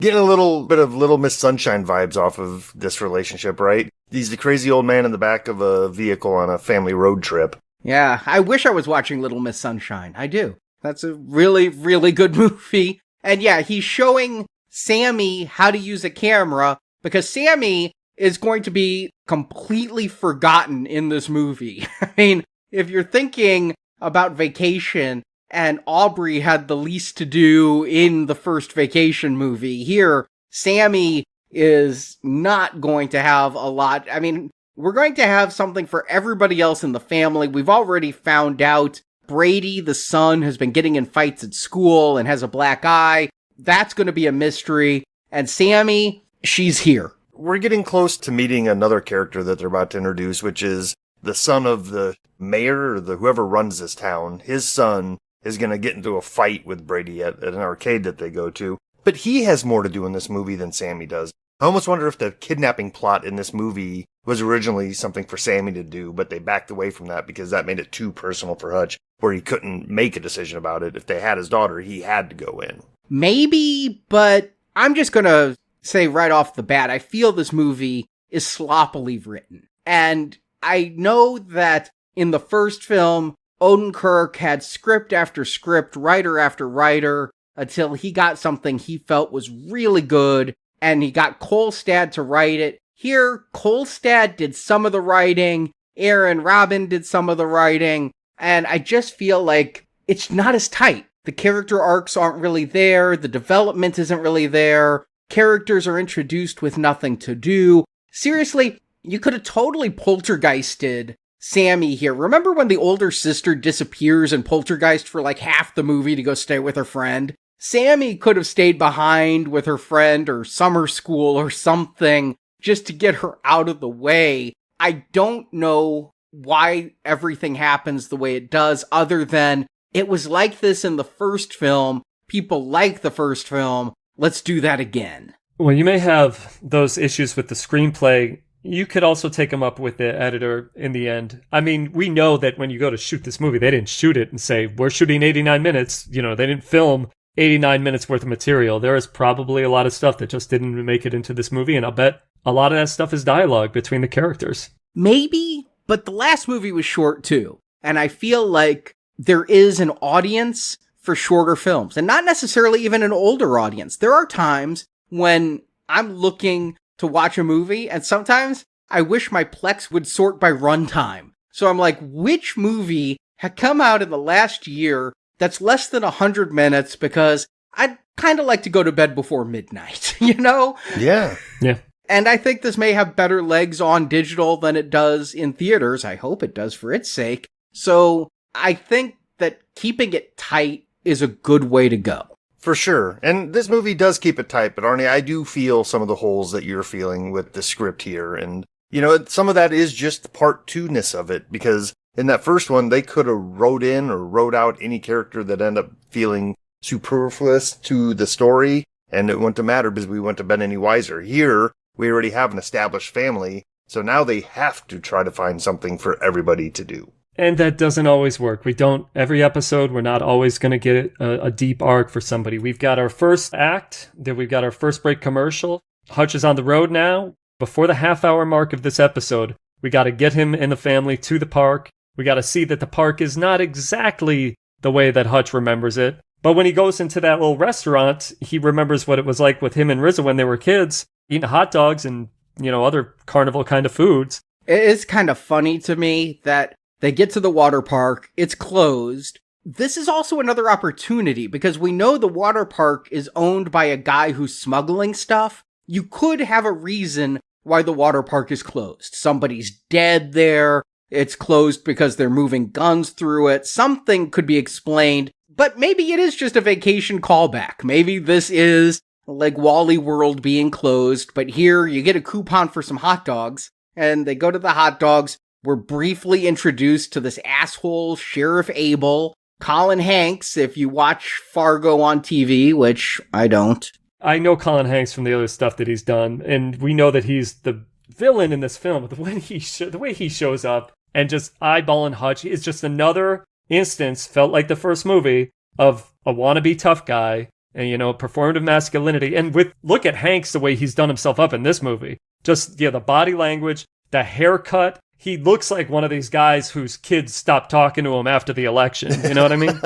Getting a little bit of Little Miss Sunshine vibes off of this relationship, right? He's the crazy old man in the back of a vehicle on a family road trip. Yeah, I wish I was watching Little Miss Sunshine. I do. That's a really, really good movie. And yeah, he's showing Sammy how to use a camera because Sammy is going to be completely forgotten in this movie. I mean, if you're thinking about Vacation, and Aubrey had the least to do in the first Vacation movie, here, Sammy is not going to have a lot. I mean, we're going to have something for everybody else in the family. We've already found out Brady, the son, has been getting in fights at school and has a black eye. That's going to be a mystery. And Sammy, she's here. We're getting close to meeting another character that they're about to introduce, which is the son of the mayor or whoever runs this town. His son is going to get into a fight with Brady at an arcade that they go to. But he has more to do in this movie than Sammy does. I almost wonder if the kidnapping plot in this movie was originally something for Sammy to do, but they backed away from that because that made it too personal for Hutch, where he couldn't make a decision about it. If they had his daughter, he had to go in. Maybe, but I'm just gonna say right off the bat, I feel this movie is sloppily written. And I know that in the first film, Odenkirk had script after script, writer after writer, until he got something he felt was really good, and he got Kolstad to write it. Here, Kolstad did some of the writing, Aaron Robin did some of the writing, and I just feel like it's not as tight. The character arcs aren't really there, the development isn't really there, characters are introduced with nothing to do. Seriously, you could have totally poltergeisted Sammy here. Remember when the older sister disappears in Poltergeist for like half the movie to go stay with her friend? Sammy could have stayed behind with her friend or summer school or something just to get her out of the way. I don't know why everything happens the way it does, other than it was like this in the first film. People like the first film. Let's do that again. Well, you may have those issues with the screenplay. You could also take them up with the editor in the end. I mean, we know that when you go to shoot this movie, they didn't shoot it and say, we're shooting 89 minutes. You know, they didn't film 89 minutes worth of material. There is probably a lot of stuff that just didn't make it into this movie, and I'll bet a lot of that stuff is dialogue between the characters. Maybe, but the last movie was short too. And I feel like there is an audience for shorter films, and not necessarily even an older audience. There are times when I'm looking to watch a movie, and sometimes I wish my Plex would sort by runtime. So I'm like, which movie had come out in the last year that's less than 100 minutes, because I'd kind of like to go to bed before midnight, you know? Yeah. Yeah. And I think this may have better legs on digital than it does in theaters. I hope it does for its sake. So I think that keeping it tight is a good way to go. For sure. And this movie does keep it tight, but Arnie, I do feel some of the holes that you're feeling with the script here. And, you know, some of that is just the part two-ness of it, because in that first one, they could have wrote in or wrote out any character that ended up feeling superfluous to the story, and it wouldn't have mattered because we wouldn't have been any wiser. Here, we already have an established family, so now they have to try to find something for everybody to do. And that doesn't always work. Every episode, we're not always going to get a deep arc for somebody. We've got our first act, then we've got our first break commercial. Hutch is on the road now. Before the half-hour mark of this episode, we got to get him and the family to the park. We got to see that the park is not exactly the way that Hutch remembers it. But when he goes into that little restaurant, he remembers what it was like with him and Rizzo when they were kids, eating hot dogs and, you know, other carnival kind of foods. It is kind of funny to me that they get to the water park, it's closed. This is also another opportunity, because we know the water park is owned by a guy who's smuggling stuff. You could have a reason why the water park is closed. Somebody's dead there. It's closed because they're moving guns through it. Something could be explained, but maybe it is just a vacation callback. Maybe this is like Wally World being closed, but here you get a coupon for some hot dogs, and they go to the hot dogs. We're briefly introduced to this asshole Sheriff Abel, Colin Hanks, if you watch Fargo on TV, which I don't. I know Colin Hanks from the other stuff that he's done, and we know that he's the villain in this film. The way he shows up and just eyeballing Hutch is just another instance, felt like the first movie, of a wannabe tough guy and, you know, performative masculinity. And look at Hanks, the way he's done himself up in this movie. Just, yeah, the body language, the haircut. He looks like one of these guys whose kids stopped talking to him after the election. You know what I mean?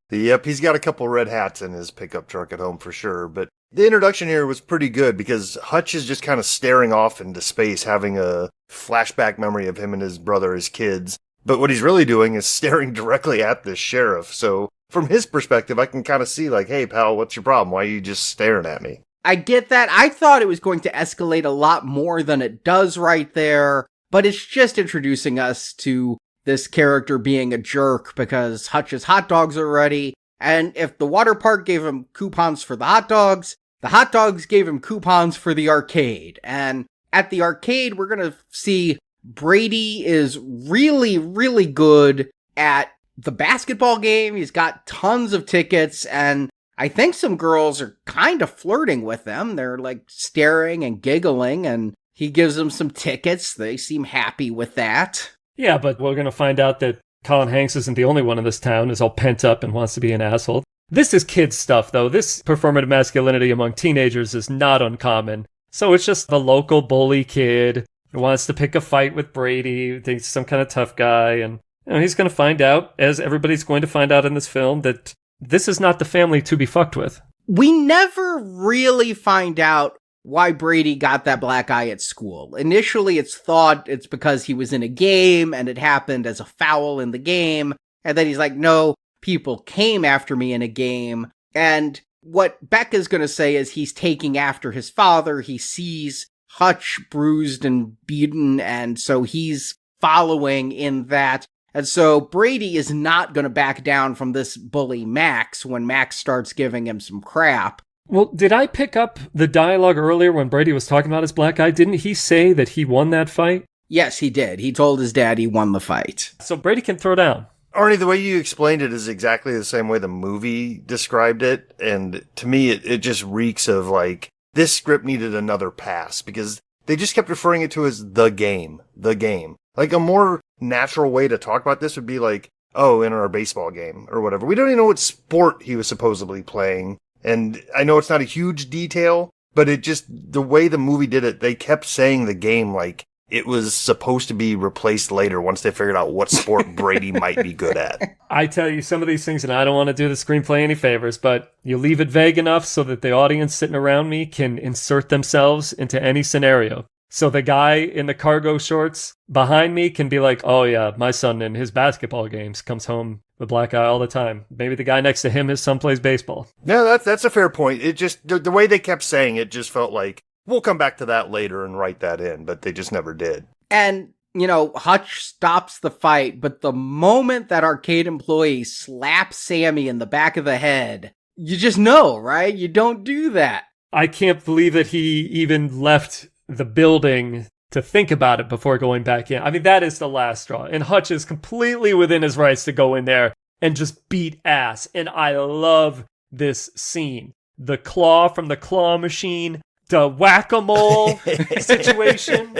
Yep, he's got a couple red hats in his pickup truck at home for sure. But the introduction here was pretty good because Hutch is just kind of staring off into space, having a flashback memory of him and his brother as kids. But what he's really doing is staring directly at the sheriff. So from his perspective, I can kind of see like, hey, pal, what's your problem? Why are you just staring at me? I get that. I thought it was going to escalate a lot more than it does right there, but it's just introducing us to this character being a jerk because Hutch's hot dogs are ready, and if the water park gave him coupons for the hot dogs gave him coupons for the arcade. And at the arcade, we're going to see Brady is really, really good at the basketball game. He's got tons of tickets, and I think some girls are kind of flirting with them. They're like staring and giggling, and he gives them some tickets. They seem happy with that. Yeah, but we're going to find out that Colin Hanks isn't the only one in this town who's all pent up and wants to be an asshole. This is kids stuff, though. This performative masculinity among teenagers is not uncommon. So it's just the local bully kid who wants to pick a fight with Brady, thinks he's some kind of tough guy, and he's going to find out, as everybody's going to find out in this film, that this is not the family to be fucked with. We never really find out why Brady got that black eye at school. Initially, it's thought it's because he was in a game and it happened as a foul in the game. And then he's like, no, people came after me in a game. And what Becca's going to say is he's taking after his father. He sees Hutch bruised and beaten, and so he's following in that. And so Brady is not going to back down from this bully Max when Max starts giving him some crap. Well, did I pick up the dialogue earlier when Brady was talking about his black eye? Didn't he say that he won that fight? Yes, he did. He told his dad he won the fight. So Brady can throw down. Arnie, the way you explained it is exactly the same way the movie described it. And to me, it just reeks of like, this script needed another pass because they just kept referring it to as the game, the game. Like a more natural way to talk about this would be like, oh, in our baseball game or whatever. We don't even know what sport he was supposedly playing. And I know it's not a huge detail, but it just, the way the movie did it, they kept saying the game like it was supposed to be replaced later once they figured out what sport Brady might be good at. I tell you some of these things, and I don't want to do the screenplay any favors, but you leave it vague enough so that the audience sitting around me can insert themselves into any scenario. So the guy in the cargo shorts behind me can be like, oh yeah, my son in his basketball games comes home with black eye all the time. Maybe the guy next to him, his son plays baseball. No, that's a fair point. It just, the way they kept saying it just felt like, we'll come back to that later and write that in, but they just never did. And, Hutch stops the fight, but the moment that arcade employee slaps Sammy in the back of the head, you just know, right? You don't do that. I can't believe that he even left the building to think about it before going back in. I mean, that is the last straw. And Hutch is completely within his rights to go in there and just beat ass. And I love this scene. The claw from the claw machine, the whack-a-mole situation.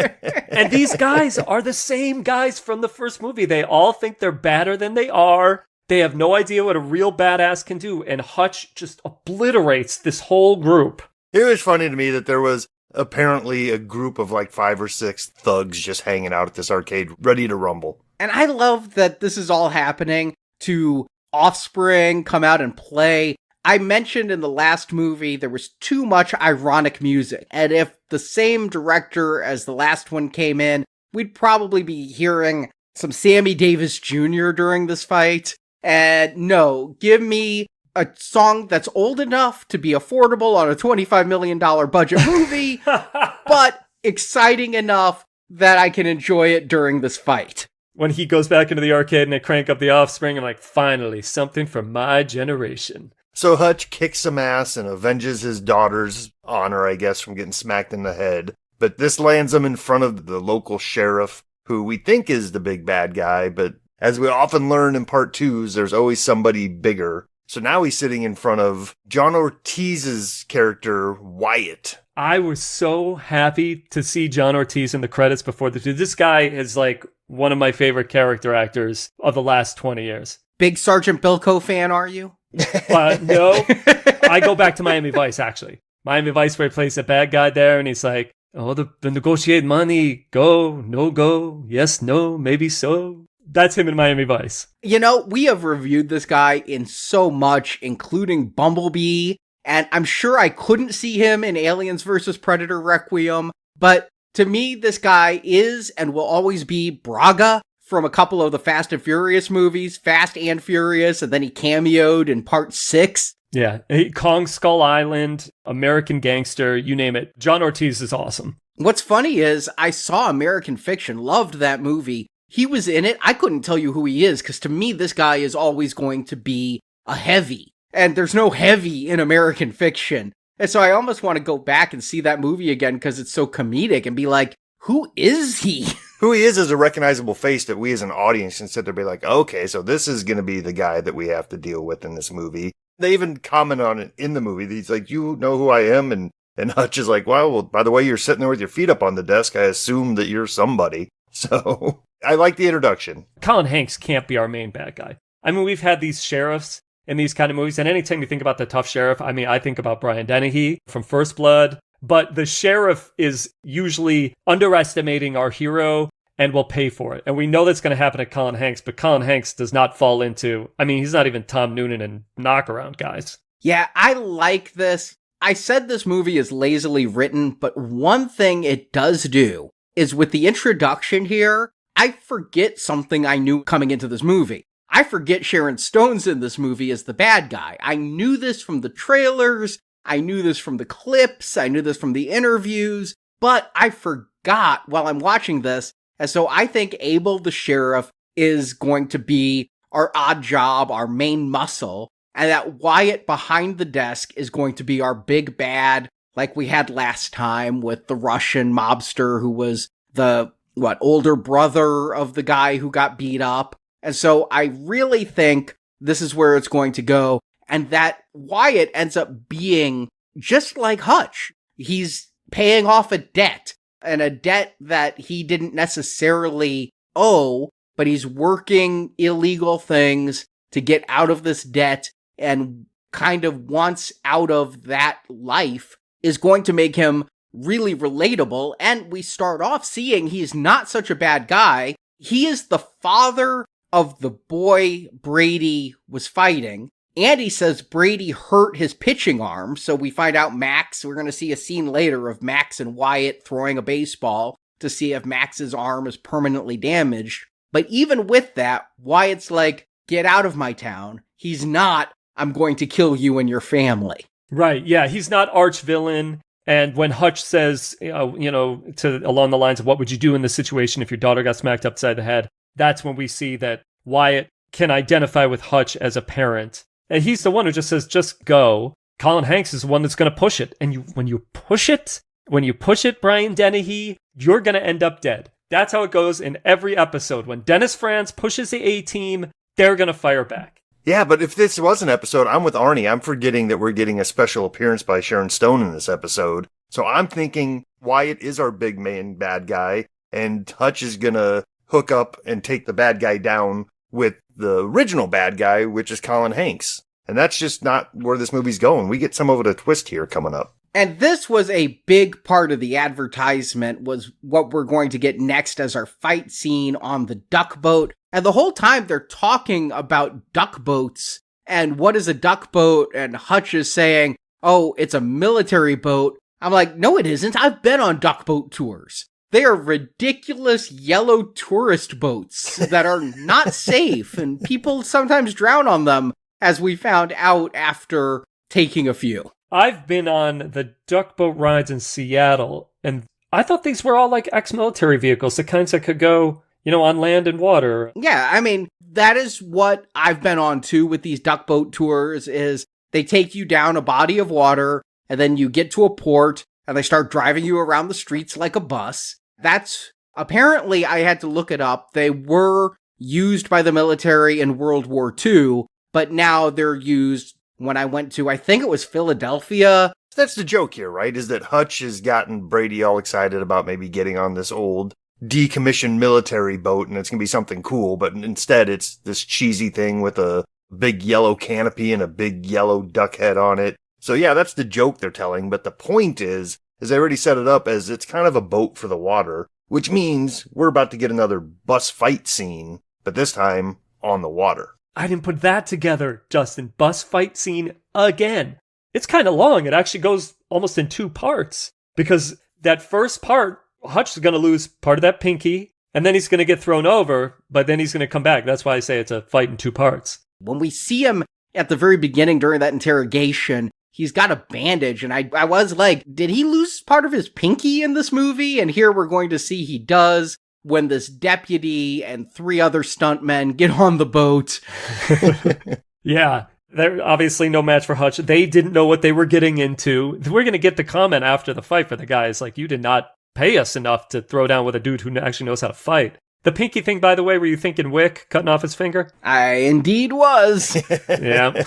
And these guys are the same guys from the first movie. They all think they're badder than they are. They have no idea what a real badass can do. And Hutch just obliterates this whole group. It was funny to me that there was apparently a group of like 5 or 6 thugs just hanging out at this arcade, ready to rumble. And I love that this is all happening to Offspring come out and play. I mentioned in the last movie there was too much ironic music. And if the same director as the last one came in, we'd probably be hearing some Sammy Davis Jr. during this fight. And no, give me a song that's old enough to be affordable on a $25 million budget movie, but exciting enough that I can enjoy it during this fight. When he goes back into the arcade and they crank up the Offspring, I'm like, finally, something for my generation. So Hutch kicks some ass and avenges his daughter's honor, I guess, from getting smacked in the head. But this lands him in front of the local sheriff, who we think is the big bad guy, but as we often learn in part 2s, there's always somebody bigger. So now he's sitting in front of John Ortiz's character, Wyatt. I was so happy to see John Ortiz in the credits before the two. This guy is like one of my favorite character actors of the last 20 years. Big Sergeant Bilko fan, are you? No, I go back to Miami Vice, actually. Miami Vice, where he plays the bad guy there, and he's like, oh, the negotiate money, go, no go, yes, no, maybe so. That's him in Miami Vice. We have reviewed this guy in so much, including Bumblebee, and I'm sure I couldn't see him in Aliens vs. Predator Requiem, but to me, this guy is and will always be Braga from a couple of the Fast and Furious movies, Fast and Furious, and then he cameoed in part 6. Yeah, Kong Skull Island, American Gangster, you name it. John Ortiz is awesome. What's funny is I saw American Fiction, loved that movie. He was in it. I couldn't tell you who he is, because to me, this guy is always going to be a heavy. And there's no heavy in American Fiction. And so I almost want to go back and see that movie again, because it's so comedic, and be like, who is he? who he is a recognizable face that we as an audience can sit there and be like, okay, so this is going to be the guy that we have to deal with in this movie. They even comment on it in the movie. He's like, you know who I am? And Hutch is like, well, by the way, you're sitting there with your feet up on the desk. I assume that you're somebody. So I like the introduction. Colin Hanks can't be our main bad guy. I mean, we've had these sheriffs in these kind of movies, and anytime you think about the tough sheriff, I mean, I think about Brian Dennehy from First Blood, but the sheriff is usually underestimating our hero and will pay for it. And we know that's going to happen to Colin Hanks, but Colin Hanks does not fall into, I mean, he's not even Tom Noonan and Knockaround, guys. Yeah, I like this. I said this movie is lazily written, but one thing it does do is with the introduction here, I forget something I knew coming into this movie. I forget Sharon Stone's in this movie as the bad guy. I knew this from the trailers, I knew this from the clips, I knew this from the interviews, but I forgot while I'm watching this. And so I think Abel the sheriff is going to be our odd job, our main muscle, and that Wyatt behind the desk is going to be our big bad, like we had last time with the Russian mobster who was the, older brother of the guy who got beat up. And so I really think this is where it's going to go, and that Wyatt ends up being just like Hutch. He's paying off a debt, and a debt that he didn't necessarily owe, but he's working illegal things to get out of this debt, and kind of once out of that life is going to make him really relatable. And we start off seeing he's not such a bad guy. He is the father of the boy Brady was fighting. And he says Brady hurt his pitching arm. So we find out Max, we're going to see a scene later of Max and Wyatt throwing a baseball to see if Max's arm is permanently damaged. But even with that, Wyatt's like, get out of my town. He's not, I'm going to kill you and your family. Right, yeah, he's not arch villain. And when Hutch says, along the lines of what would you do in this situation if your daughter got smacked upside the head, that's when we see that Wyatt can identify with Hutch as a parent. And he's the one who just says, just go. Colin Hanks is the one that's going to push it. And when you push it, Brian Dennehy, you're going to end up dead. That's how it goes in every episode. When Dennis Franz pushes the A-team, they're going to fire back. Yeah, but if this was an episode, I'm with Arnie. I'm forgetting that we're getting a special appearance by Sharon Stone in this episode. So I'm thinking Wyatt is our big main bad guy, and Hutch is going to hook up and take the bad guy down with the original bad guy, which is Colin Hanks. And that's just not where this movie's going. We get some of a twist here coming up. And this was a big part of the advertisement, was what we're going to get next as our fight scene on the duck boat. And the whole time they're talking about duck boats and what is a duck boat, and Hutch is saying, oh, it's a military boat. I'm like, no, it isn't. I've been on duck boat tours. They are ridiculous yellow tourist boats that are not safe, and people sometimes drown on them, as we found out after taking a few. I've been on the duck boat rides in Seattle, and I thought these were all like ex-military vehicles, the kinds that could go, on land and water. Yeah, I mean, that is what I've been on too with these duck boat tours, is they take you down a body of water, and then you get to a port, and they start driving you around the streets like a bus. That's, apparently, I had to look it up, they were used by the military in World War II, but now they're used when I went to, I think it was Philadelphia. That's the joke here, right? Is that Hutch has gotten Brady all excited about maybe getting on this old decommissioned military boat, and it's going to be something cool, but instead it's this cheesy thing with a big yellow canopy and a big yellow duck head on it. So yeah, that's the joke they're telling, but the point is they already set it up as it's kind of a boat for the water, which means we're about to get another bus fight scene, but this time on the water. I didn't put that together, Justin. Bus fight scene again. It's kind of long. It actually goes almost in 2 parts, because that first part, Hutch is going to lose part of that pinky, and then he's going to get thrown over, but then he's going to come back. That's why I say it's a fight in 2 parts. When we see him at the very beginning during that interrogation, he's got a bandage, and I was like, did he lose part of his pinky in this movie? And here we're going to see he does, when this deputy and 3 other stuntmen get on the boat. Yeah, they're obviously no match for Hutch. They didn't know what they were getting into. We're going to get the comment after the fight for the guys, like, you did not pay us enough to throw down with a dude who actually knows how to fight. The pinky thing, by the way, were you thinking Wick cutting off his finger? I indeed was. Yeah.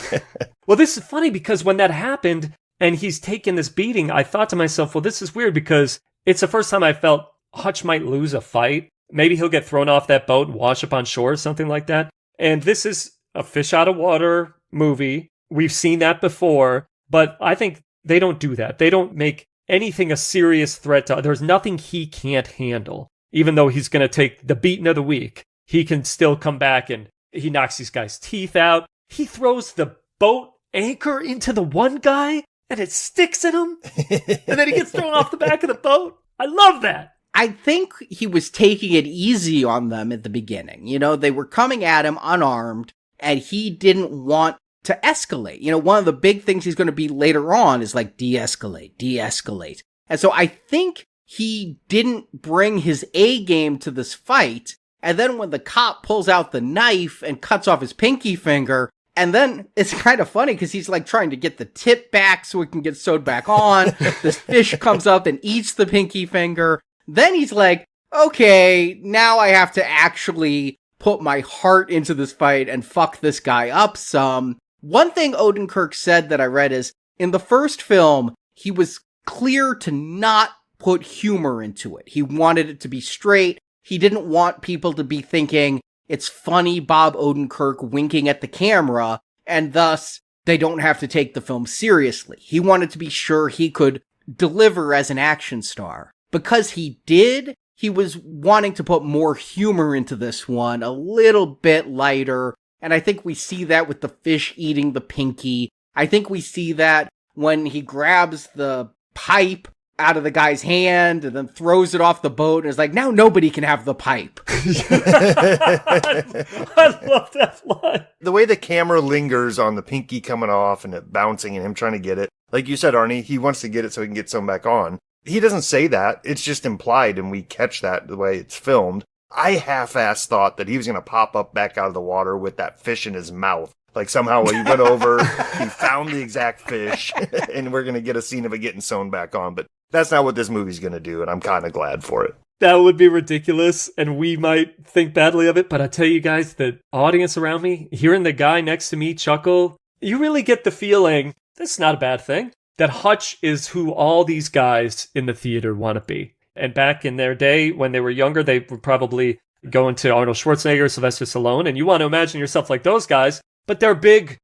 Well, this is funny because when that happened and he's taking this beating, I thought to myself, well, this is weird because it's the first time I felt Hutch might lose a fight. Maybe he'll get thrown off that boat and wash up on shore or something like that. And this is a fish out of water movie. We've seen that before, but I think they don't do that. They don't make anything a serious threat to. There's nothing he can't handle. Even though he's going to take the beating of the week, he can still come back and he knocks these guys' teeth out. He throws the boat anchor into the one guy and it sticks in him. And then he gets thrown off the back of the boat. I love that. I think he was taking it easy on them at the beginning. You know, they were coming at him unarmed and he didn't want to escalate. You know, one of the big things he's going to be later on is like de-escalate. And so I think he didn't bring his A game to this fight. And then when the cop pulls out the knife and cuts off his pinky finger, and then it's kind of funny because he's like trying to get the tip back so it can get sewed back on. This fish comes up and eats the pinky finger. Then he's like, okay, now I have to actually put my heart into this fight and fuck this guy up some. One thing Odenkirk said that I read is, in the first film, he was clear to not put humor into it. He wanted it to be straight. He didn't want people to be thinking it's funny Bob Odenkirk winking at the camera, and thus they don't have to take the film seriously. He wanted to be sure he could deliver as an action star. Because he did, he was wanting to put more humor into this one, a little bit lighter, and I think we see that with the fish eating the pinky. I think we see that when he grabs the pipe out of the guy's hand and then throws it off the boat and is like, now nobody can have the pipe. I love that line. The way the camera lingers on the pinky coming off and it bouncing and him trying to get it. Like you said, Arnie, he wants to get it so he can get some back on. He doesn't say that. It's just implied and we catch that the way it's filmed. I half-assed thought that he was going to pop up back out of the water with that fish in his mouth. Like somehow he went over, he found the exact fish, and we're going to get a scene of it getting sewn back on. But that's not what this movie's going to do, and I'm kind of glad for it. That would be ridiculous, and we might think badly of it, but I tell you guys, the audience around me, hearing the guy next to me chuckle, you really get the feeling, this is not a bad thing, that Hutch is who all these guys in the theater want to be. And back in their day, when they were younger, they would probably go into Arnold Schwarzenegger, Sylvester Stallone, and you want to imagine yourself like those guys, but they're big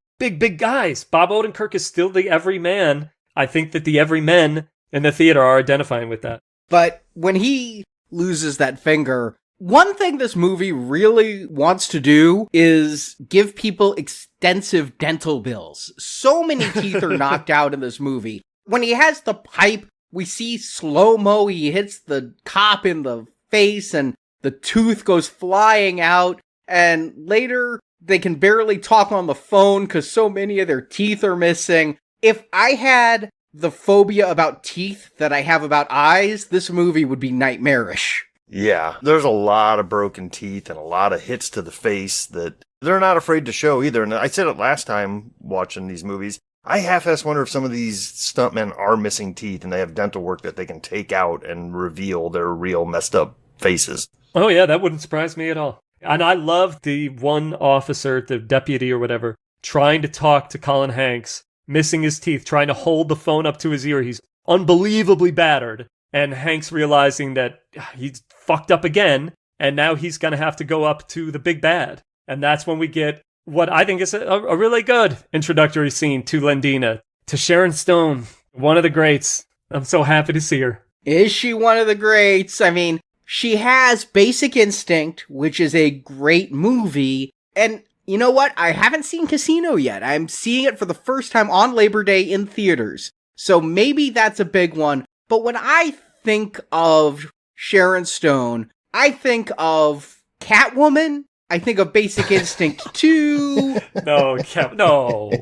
guys. Bob Odenkirk is still the everyman. I think that the everymen in the theater are identifying with that. But when he loses that finger, one thing this movie really wants to do is give people extensive dental bills. So many teeth are knocked out in this movie. When he has the pipe, we see slow-mo, he hits the cop in the face and the tooth goes flying out, and later they can barely talk on the phone because so many of their teeth are missing. If I had the phobia about teeth that I have about eyes, this movie would be nightmarish. Yeah, there's a lot of broken teeth and a lot of hits to the face that they're not afraid to show either. And I said it last time watching these movies. I half-ass wonder if some of these stuntmen are missing teeth and they have dental work that they can take out and reveal their real messed up faces. Oh yeah, that wouldn't surprise me at all. And I love the one officer, the deputy or whatever, trying to talk to Colin Hanks, missing his teeth, trying to hold the phone up to his ear. He's unbelievably battered. And Hanks realizing that he's fucked up again, and now he's going to have to go up to the big bad. And that's when we get what I think is a really good introductory scene to Lendina, to Sharon Stone, one of the greats. I'm so happy to see her. Is she one of the greats? I mean, she has Basic Instinct, which is a great movie. And you know what? I haven't seen Casino yet. I'm seeing it for the first time on Labor Day in theaters. So maybe that's a big one. But when I think of Sharon Stone, I think of Catwoman. I think of Basic Instinct 2. No.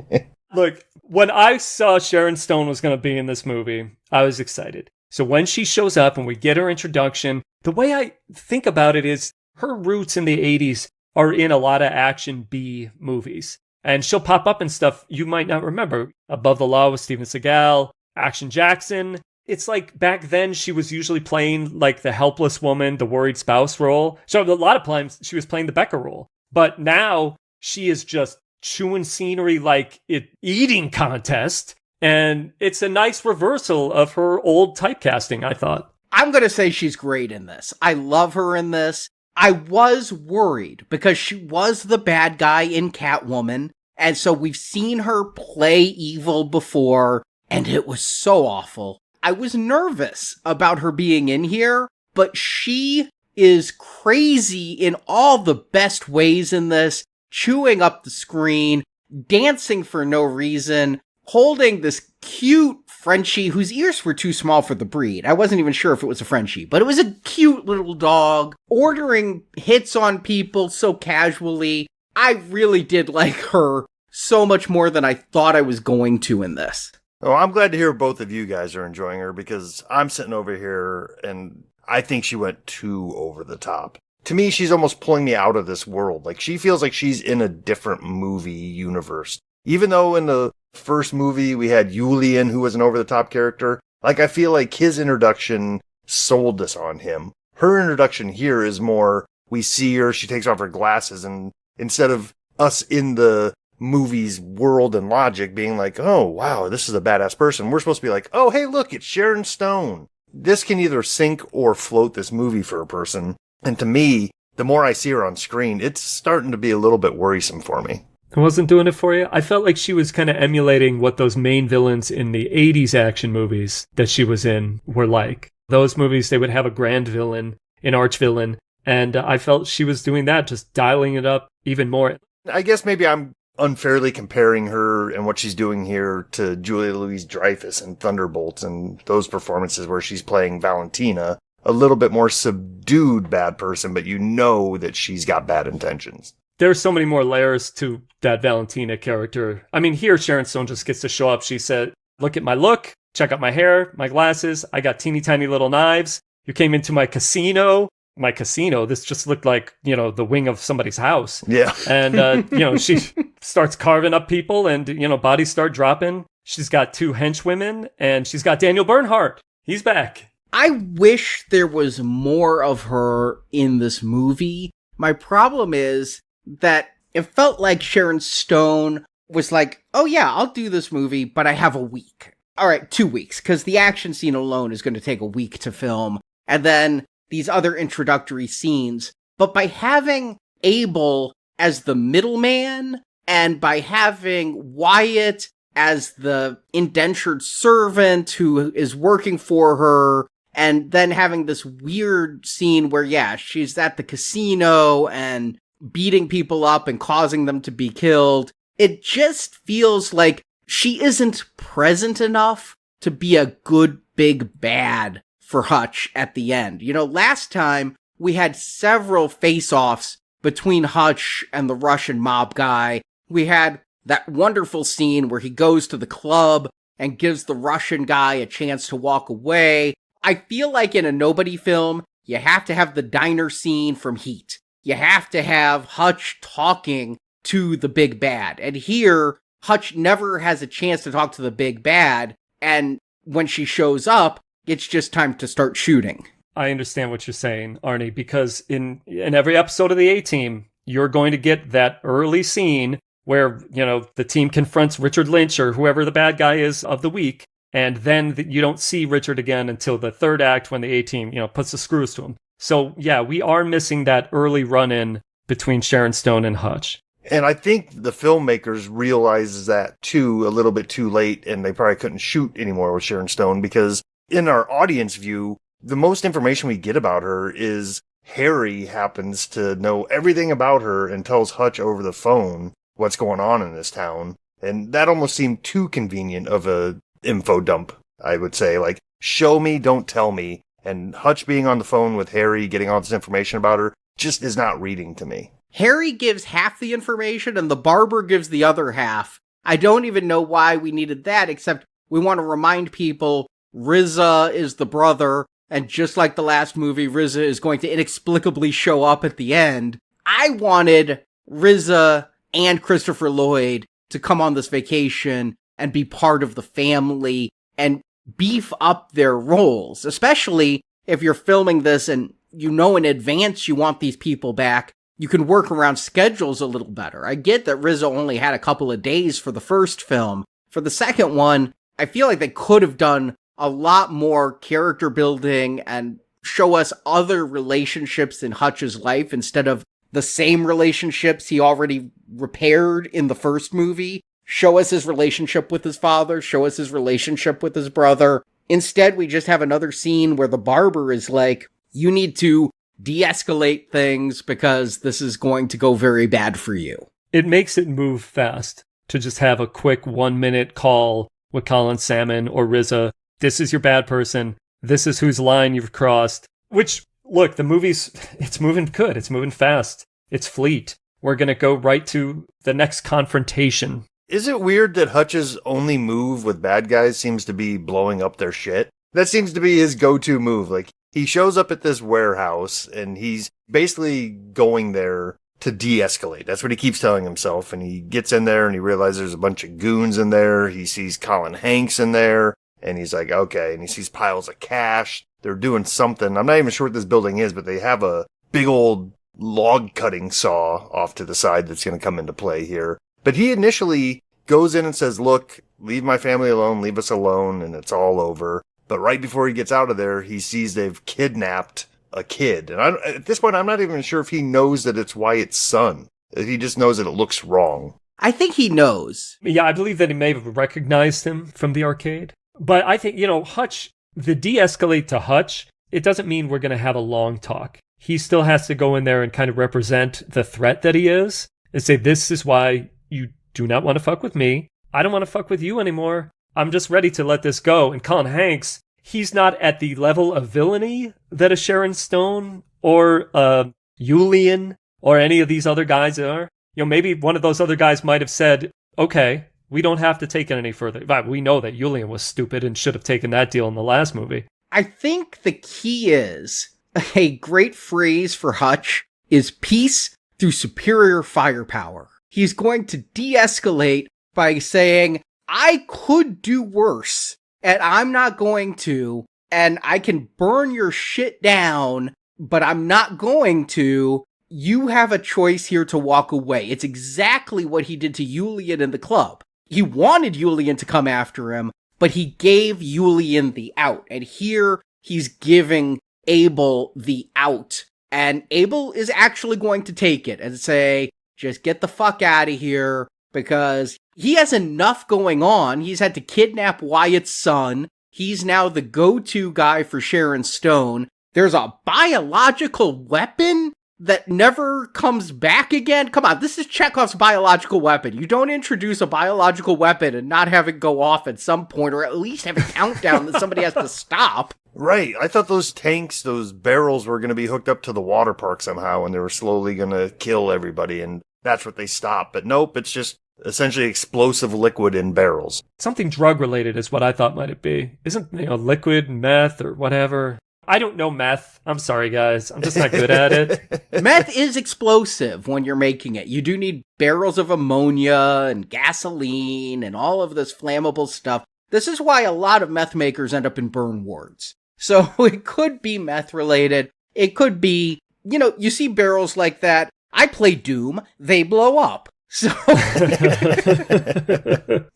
Look, when I saw Sharon Stone was going to be in this movie, I was excited. So when she shows up and we get her introduction, the way I think about it is her roots in the 80s are in a lot of action B movies. And she'll pop up in stuff you might not remember. Above the Law with Steven Seagal, Action Jackson, it's like back then she was usually playing like the helpless woman, the worried spouse role. So a lot of times she was playing the Becca role. But now she is just chewing scenery like it eating contest. And it's a nice reversal of her old typecasting, I thought. I'm going to say she's great in this. I love her in this. I was worried because she was the bad guy in Catwoman. And so we've seen her play evil before, and it was so awful. I was nervous about her being in here, but she is crazy in all the best ways in this, chewing up the screen, dancing for no reason, holding this cute Frenchie whose ears were too small for the breed. I wasn't even sure if it was a Frenchie, but it was a cute little dog, ordering hits on people so casually. I really did like her so much more than I thought I was going to in this. Oh, I'm glad to hear both of you guys are enjoying her because I'm sitting over here and I think she went too over the top. To me, she's almost pulling me out of this world. Like, she feels like she's in a different movie universe. Even though in the first movie we had Julian, who was an over-the-top character, like, I feel like his introduction sold us on him. Her introduction here is more, we see her, she takes off her glasses, and instead of us in the movie's world and logic being like, oh, wow, this is a badass person, we're supposed to be like, oh, hey, look, it's Sharon Stone. This can either sink or float this movie for a person. And to me, the more I see her on screen, it's starting to be a little bit worrisome for me. It wasn't doing it for you? I felt like she was kind of emulating what those main villains in the 80s action movies that she was in were like. Those movies, they would have a grand villain, an arch villain, and I felt she was doing that, just dialing it up even more. I guess maybe I'm unfairly comparing her and what she's doing here to Julia Louis-Dreyfus in Thunderbolts and those performances where she's playing Valentina, a little bit more subdued bad person, but you know that she's got bad intentions. There's so many more layers to that Valentina character. I mean, here Sharon Stone just gets to show up. She said, look at my look, check out my hair, my glasses, I got teeny tiny little knives. You came into my casino. My casino, this just looked like, the wing of somebody's house. Yeah. And, she starts carving up people and, bodies start dropping. She's got 2 henchwomen and she's got Daniel Bernhardt. He's back. I wish there was more of her in this movie. My problem is that it felt like Sharon Stone was like, oh yeah, I'll do this movie, but I have a week. All right, 2 weeks, because the action scene alone is going to take a week to film. And then these other introductory scenes. But by having Abel as the middleman, and by having Wyatt as the indentured servant who is working for her, and then having this weird scene where, yeah, she's at the casino and beating people up and causing them to be killed, it just feels like she isn't present enough to be a good big bad for Hutch at the end. Last time we had several face-offs between Hutch and the Russian mob guy. We had that wonderful scene where he goes to the club and gives the Russian guy a chance to walk away. I feel like in a nobody film, you have to have the diner scene from Heat. You have to have Hutch talking to the big bad. And here, Hutch never has a chance to talk to the big bad. And when she shows up, it's just time to start shooting. I understand what you're saying, Arnie, because in every episode of the A-Team, you're going to get that early scene where, the team confronts Richard Lynch or whoever the bad guy is of the week. And then you don't see Richard again until the third act when the A-Team, puts the screws to him. So, yeah, we are missing that early run-in between Sharon Stone and Hutch. And I think the filmmakers realizes that, too, a little bit too late, and they probably couldn't shoot anymore with Sharon Stone because in our audience view, the most information we get about her is Harry happens to know everything about her and tells Hutch over the phone what's going on in this town. And that almost seemed too convenient of a info dump, I would say. Like, show me, don't tell me. And Hutch being on the phone with Harry, getting all this information about her, just is not reading to me. Harry gives half the information and the barber gives the other half. I don't even know why we needed that, except we want to remind people RZA is the brother, and just like the last movie, RZA is going to inexplicably show up at the end. I wanted RZA and Christopher Lloyd to come on this vacation and be part of the family and beef up their roles, especially if you're filming this and you know in advance you want these people back. You can work around schedules a little better. I get that Rizzo only had a couple of days for the first film. For the second one, I feel like they could have done a lot more character building and show us other relationships in Hutch's life instead of the same relationships he already repaired in the first movie. Show us his relationship with his father, show us his relationship with his brother. Instead, we just have another scene where the barber is like, you need to de-escalate things because this is going to go very bad for you. It makes it move fast to just have a quick 1-minute call with Colin Salmon or Rizzo. This is your bad person. This is whose line you've crossed. Which, look, the movie's, it's moving good. It's moving fast. It's fleet. We're going to go right to the next confrontation. Is it weird that Hutch's only move with bad guys seems to be blowing up their shit? That seems to be his go-to move. Like, he shows up at this warehouse and he's basically going there to de-escalate. That's what he keeps telling himself. And he gets in there and he realizes there's a bunch of goons in there. He sees Colin Hanks in there and he's like, okay. And he sees piles of cash. They're doing something. I'm not even sure what this building is, but they have a big old log cutting saw off to the side that's going to come into play here. But he initially goes in and says, look, leave my family alone, leave us alone, and it's all over. But right before he gets out of there, he sees they've kidnapped a kid. And at this point, I'm not even sure if he knows that it's Wyatt's son. He just knows that it looks wrong. I think he knows. Yeah, I believe that he may have recognized him from the arcade. But I think, Hutch, the de-escalate to Hutch, it doesn't mean we're going to have a long talk. He still has to go in there and kind of represent the threat that he is and say, this is why you do not want to fuck with me. I don't want to fuck with you anymore. I'm just ready to let this go. And Colin Hanks, he's not at the level of villainy that a Sharon Stone or a Julian or any of these other guys are. Maybe one of those other guys might have said, okay, we don't have to take it any further. But we know that Julian was stupid and should have taken that deal in the last movie. I think the key is, a great phrase for Hutch is peace through superior firepower. He's going to de-escalate by saying, I could do worse, and I'm not going to, and I can burn your shit down, but I'm not going to. You have a choice here to walk away. It's exactly what he did to Julian in the club. He wanted Julian to come after him, but he gave Julian the out, and here he's giving Abel the out, and Abel is actually going to take it and say, just get the fuck out of here, because he has enough going on. He's had to kidnap Wyatt's son. He's now the go-to guy for Sharon Stone. There's a biological weapon that never comes back again. Come on, this is Chekhov's biological weapon. You don't introduce a biological weapon and not have it go off at some point, or at least have a countdown that somebody has to stop. Right. I thought those tanks, those barrels were going to be hooked up to the water park somehow and they were slowly going to kill everybody and that's what they stopped. But nope, it's just essentially explosive liquid in barrels. Something drug related is what I thought might it be. Isn't, liquid, meth or whatever? I don't know meth. I'm sorry, guys. I'm just not good at it. Meth is explosive when you're making it. You do need barrels of ammonia and gasoline and all of this flammable stuff. This is why a lot of meth makers end up in burn wards. So it could be meth related. It could be, you see barrels like that. I play Doom. They blow up. So,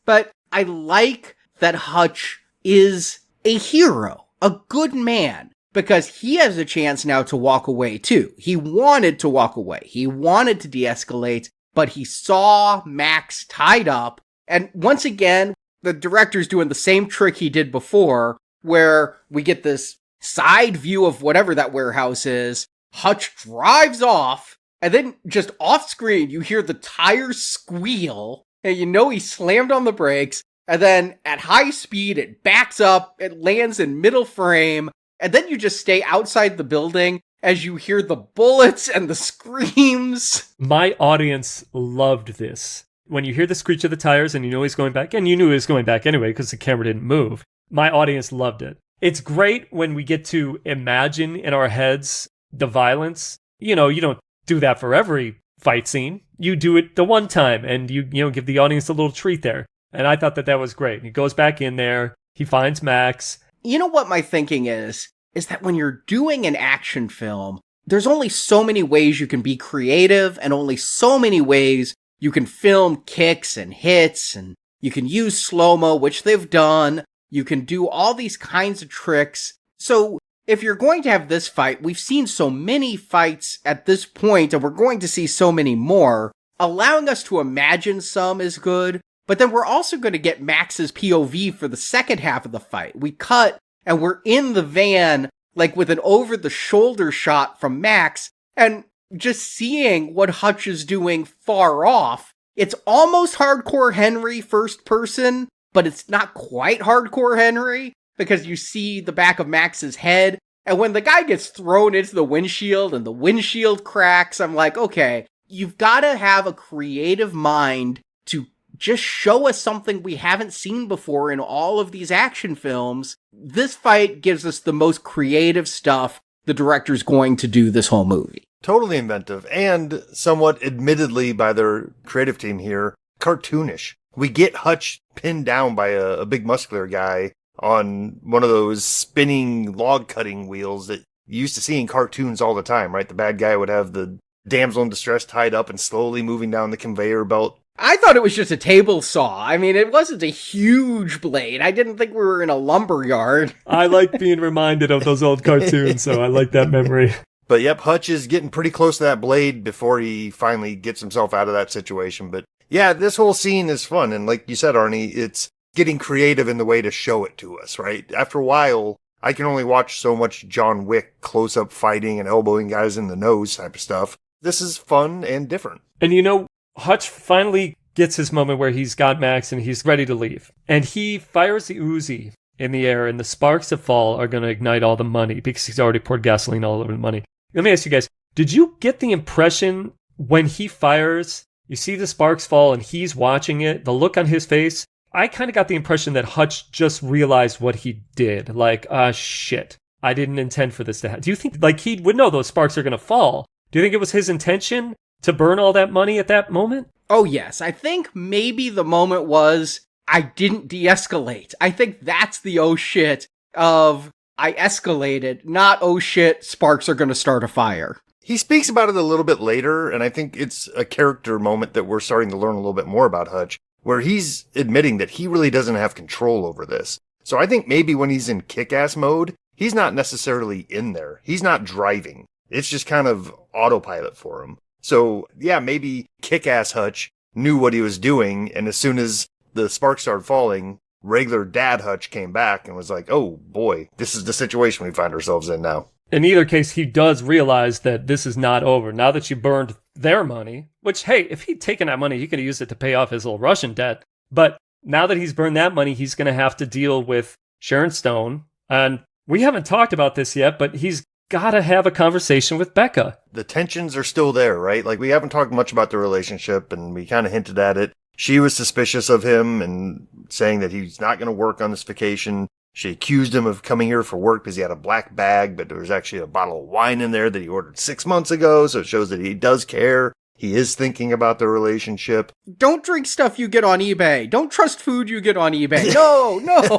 but I like that Hutch is a hero, a good man, because he has a chance now to walk away too. He wanted to walk away. He wanted to de-escalate, but he saw Max tied up. And once again, the director's doing the same trick he did before, where we get this side view of whatever that warehouse is. Hutch drives off, and then just off screen, you hear the tires squeal, and he slammed on the brakes, and then at high speed, it backs up, it lands in middle frame, and then you just stay outside the building as you hear the bullets and the screams. My audience loved this. When you hear the screech of the tires and he's going back, and you knew he was going back anyway because the camera didn't move, my audience loved it. It's great when we get to imagine in our heads the violence. You don't do that for every fight scene. You do it the one time and you give the audience a little treat there. And I thought that was great. He goes back in there. He finds Max. You know what my thinking is that when you're doing an action film, there's only so many ways you can be creative and only so many ways you can film kicks and hits, and you can use slow-mo, which they've done. You can do all these kinds of tricks. So if you're going to have this fight, we've seen so many fights at this point, and we're going to see so many more. Allowing us to imagine some is good, but then we're also going to get Max's POV for the second half of the fight. We cut, and we're in the van, like with an over-the-shoulder shot from Max, and just seeing what Hutch is doing far off. It's almost Hardcore Henry first person, but it's not quite Hardcore Henry, because you see the back of Max's head, and when the guy gets thrown into the windshield and the windshield cracks, I'm like, okay, you've got to have a creative mind to just show us something we haven't seen before in all of these action films. This fight gives us the most creative stuff the director's going to do this whole movie. Totally inventive, and somewhat admittedly by their creative team here, cartoonish. We get Hutch pinned down by a big muscular guy on one of those spinning log cutting wheels that you used to see in cartoons all the time, right? The bad guy would have the damsel in distress tied up and slowly moving down the conveyor belt. I thought it was just a table saw. I mean, it wasn't a huge blade. I didn't think we were in a lumber yard. I like being reminded of those old cartoons, so I like that memory. But yep, Hutch is getting pretty close to that blade before he finally gets himself out of that situation. But yeah, this whole scene is fun. And like you said, Arnie, it's getting creative in the way to show it to us, right? After a while, I can only watch so much John Wick close-up fighting and elbowing guys in the nose type of stuff. This is fun and different. And you know, Hutch finally gets his moment where he's got Max and he's ready to leave. And he fires the Uzi in the air, and the sparks that fall are going to ignite all the money because he's already poured gasoline all over the money. Let me ask you guys, did you get the impression when he fires, you see the sparks fall and he's watching it, the look on his face? I kind of got the impression that Hutch just realized what he did. Like, shit, I didn't intend for this to happen. Do you think, like, he would know those sparks are going to fall? Do you think it was his intention to burn all that money at that moment? Oh, yes. I think maybe the moment was, I didn't de-escalate. I think that's the oh shit of, I escalated, not oh shit, sparks are going to start a fire. He speaks about it a little bit later, and I think it's a character moment that we're starting to learn a little bit more about Hutch, where he's admitting that he really doesn't have control over this. So I think maybe when he's in kick-ass mode, he's not necessarily in there. He's not driving. It's just kind of autopilot for him. So yeah, maybe kick-ass Hutch knew what he was doing, and as soon as the sparks started falling, regular dad Hutch came back and was like, oh boy, this is the situation we find ourselves in now. In either case, he does realize that this is not over. Now that you burned their money, which, hey, if he'd taken that money, he could have used it to pay off his little Russian debt. But now that he's burned that money, he's going to have to deal with Sharon Stone. And we haven't talked about this yet, but he's got to have a conversation with Becca. The tensions are still there, right? Like, we haven't talked much about the relationship, and we kind of hinted at it. She was suspicious of him and saying that he's not going to work on this vacation. She accused him of coming here for work because he had a black bag, but there was actually a bottle of wine in there that he ordered 6 months ago, so it shows that he does care. He is thinking about the relationship. Don't drink stuff you get on eBay. Don't trust food you get on eBay. No, no.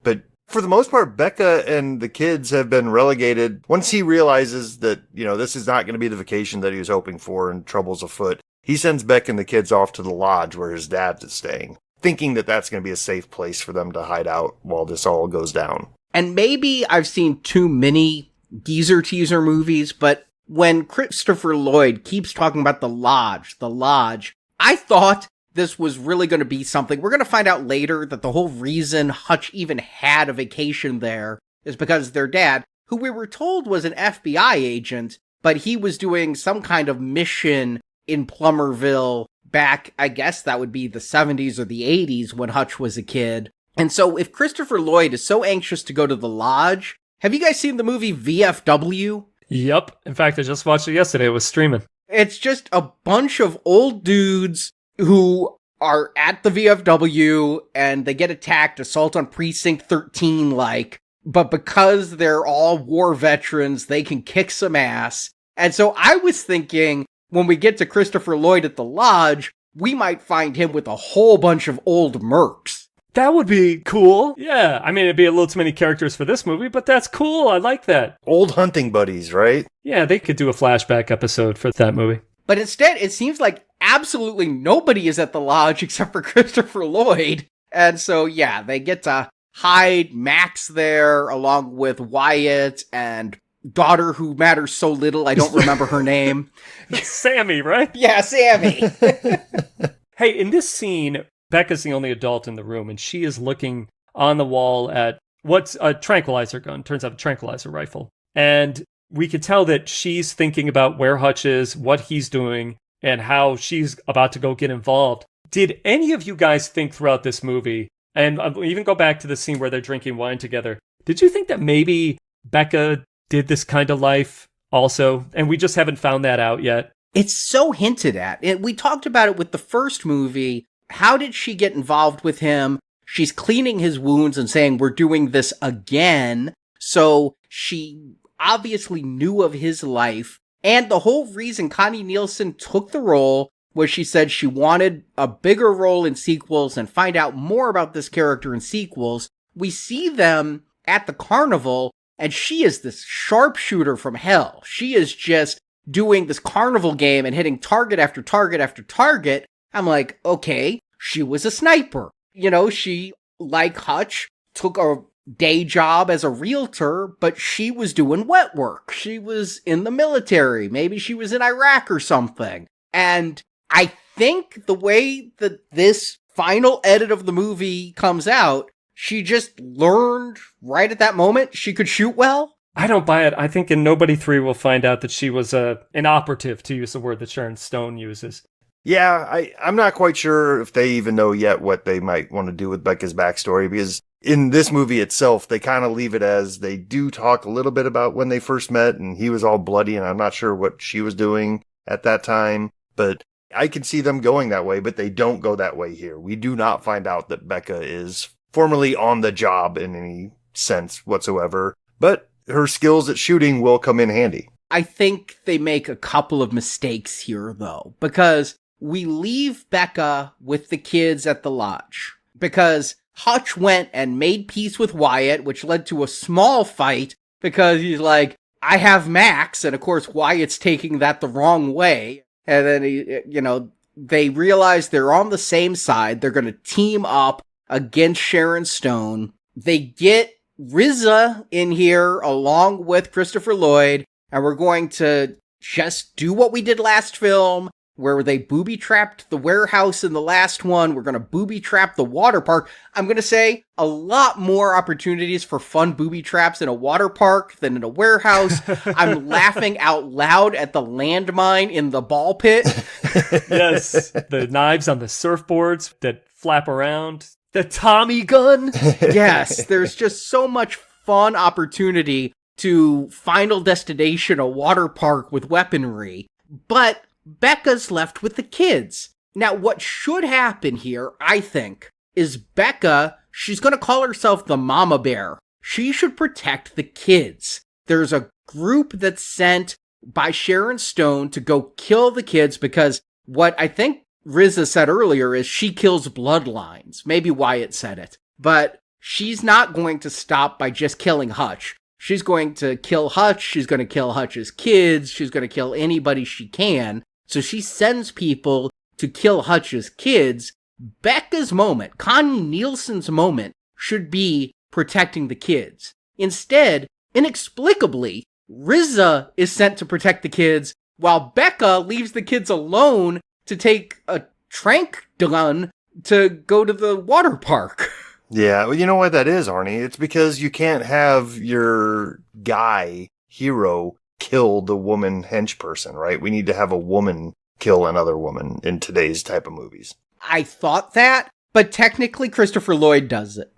But for the most part, Becca and the kids have been relegated. Once he realizes that, you know, this is not going to be the vacation that he was hoping for and trouble's afoot, he sends Becca and the kids off to the lodge where his dad is staying, thinking that that's going to be a safe place for them to hide out while this all goes down. And maybe I've seen too many geezer teaser movies, but when Christopher Lloyd keeps talking about the lodge, I thought this was really going to be something. We're going to find out later that the whole reason Hutch even had a vacation there is because their dad, who we were told was an FBI agent, but he was doing some kind of mission in Plummerville back, I guess that would be the 70s or the 80s when Hutch was a kid. And so if Christopher Lloyd is so anxious to go to the lodge, have you guys seen the movie VFW? Yep. In fact, I just watched it yesterday. It was streaming. It's just a bunch of old dudes who are at the VFW and they get attacked, assault on precinct 13 like, but because they're all war veterans, they can kick some ass. And so I was thinking, when we get to Christopher Lloyd at the lodge, we might find him with a whole bunch of old mercs. That would be cool. Yeah, I mean, it'd be a little too many characters for this movie, but that's cool. I like that. Old hunting buddies, right? Yeah, they could do a flashback episode for that movie. But instead, it seems like absolutely nobody is at the lodge except for Christopher Lloyd. And so, yeah, they get to hide Max there along with Wyatt and daughter who matters so little I don't remember her name. Sammy, right? Yeah, Sammy. Hey, in this scene, Becca's the only adult in the room, and she is looking on the wall at what's a tranquilizer gun. Turns out a tranquilizer rifle. And we could tell that she's thinking about where Hutch is, what he's doing, and how she's about to go get involved. Did any of you guys think throughout this movie, and I'll even go back to the scene where they're drinking wine together, did you think that maybe Becca did this kind of life also? And we just haven't found that out yet. It's so hinted at. We talked about it with the first movie. How did she get involved with him? She's cleaning his wounds and saying, we're doing this again. So she obviously knew of his life. And the whole reason Connie Nielsen took the role was she said she wanted a bigger role in sequels and find out more about this character in sequels. We see them at the carnival, and she is this sharpshooter from hell. She is just doing this carnival game and hitting target after target after target. I'm like, okay, she was a sniper. You know, she, like Hutch, took a day job as a realtor, but she was doing wet work. She was in the military. Maybe she was in Iraq or something. And I think the way that this final edit of the movie comes out, she just learned right at that moment she could shoot well. I don't buy it. I think in Nobody 3 we'll find out that she was an operative, to use the word that Sharon Stone uses. Yeah, I'm not quite sure if they even know yet what they might want to do with Becca's backstory, because in this movie itself, they kind of leave it as they do talk a little bit about when they first met, and he was all bloody, and I'm not sure what she was doing at that time, but I can see them going that way, but they don't go that way here. We do not find out that Becca is formally on the job in any sense whatsoever, but her skills at shooting will come in handy. I think they make a couple of mistakes here, though, because we leave Becca with the kids at the lodge, because Hutch went and made peace with Wyatt, which led to a small fight, because he's like, I have Max, and of course Wyatt's taking that the wrong way, and then, they realize they're on the same side, they're gonna team up against Sharon Stone. They get RZA in here along with Christopher Lloyd, and we're going to just do what we did last film, where they booby-trapped the warehouse in the last one. We're going to booby-trap the water park. I'm going to say a lot more opportunities for fun booby-traps in a water park than in a warehouse. I'm laughing out loud at the landmine in the ball pit. Yes, the knives on the surfboards that flap around. The Tommy gun. Yes, there's just so much fun opportunity to Final Destination, a water park with weaponry. But Becca's left with the kids. Now, what should happen here, I think, is Becca, she's going to call herself the mama bear. She should protect the kids. There's a group that's sent by Sharon Stone to go kill the kids, because what I think RZA said earlier is she kills bloodlines. Maybe Wyatt said it. But she's not going to stop by just killing Hutch. She's going to kill Hutch. She's going to kill Hutch's kids. She's going to kill anybody she can. So she sends people to kill Hutch's kids. Becca's moment, Connie Nielsen's moment, should be protecting the kids. Instead, inexplicably, RZA is sent to protect the kids, while Becca leaves the kids alone to take a trank gun to go to the water park. Yeah, well, you know what that is, Arnie? It's because you can't have your guy, hero, kill the woman hench person, right? We need to have a woman kill another woman in today's type of movies. I thought that, but technically Christopher Lloyd does it.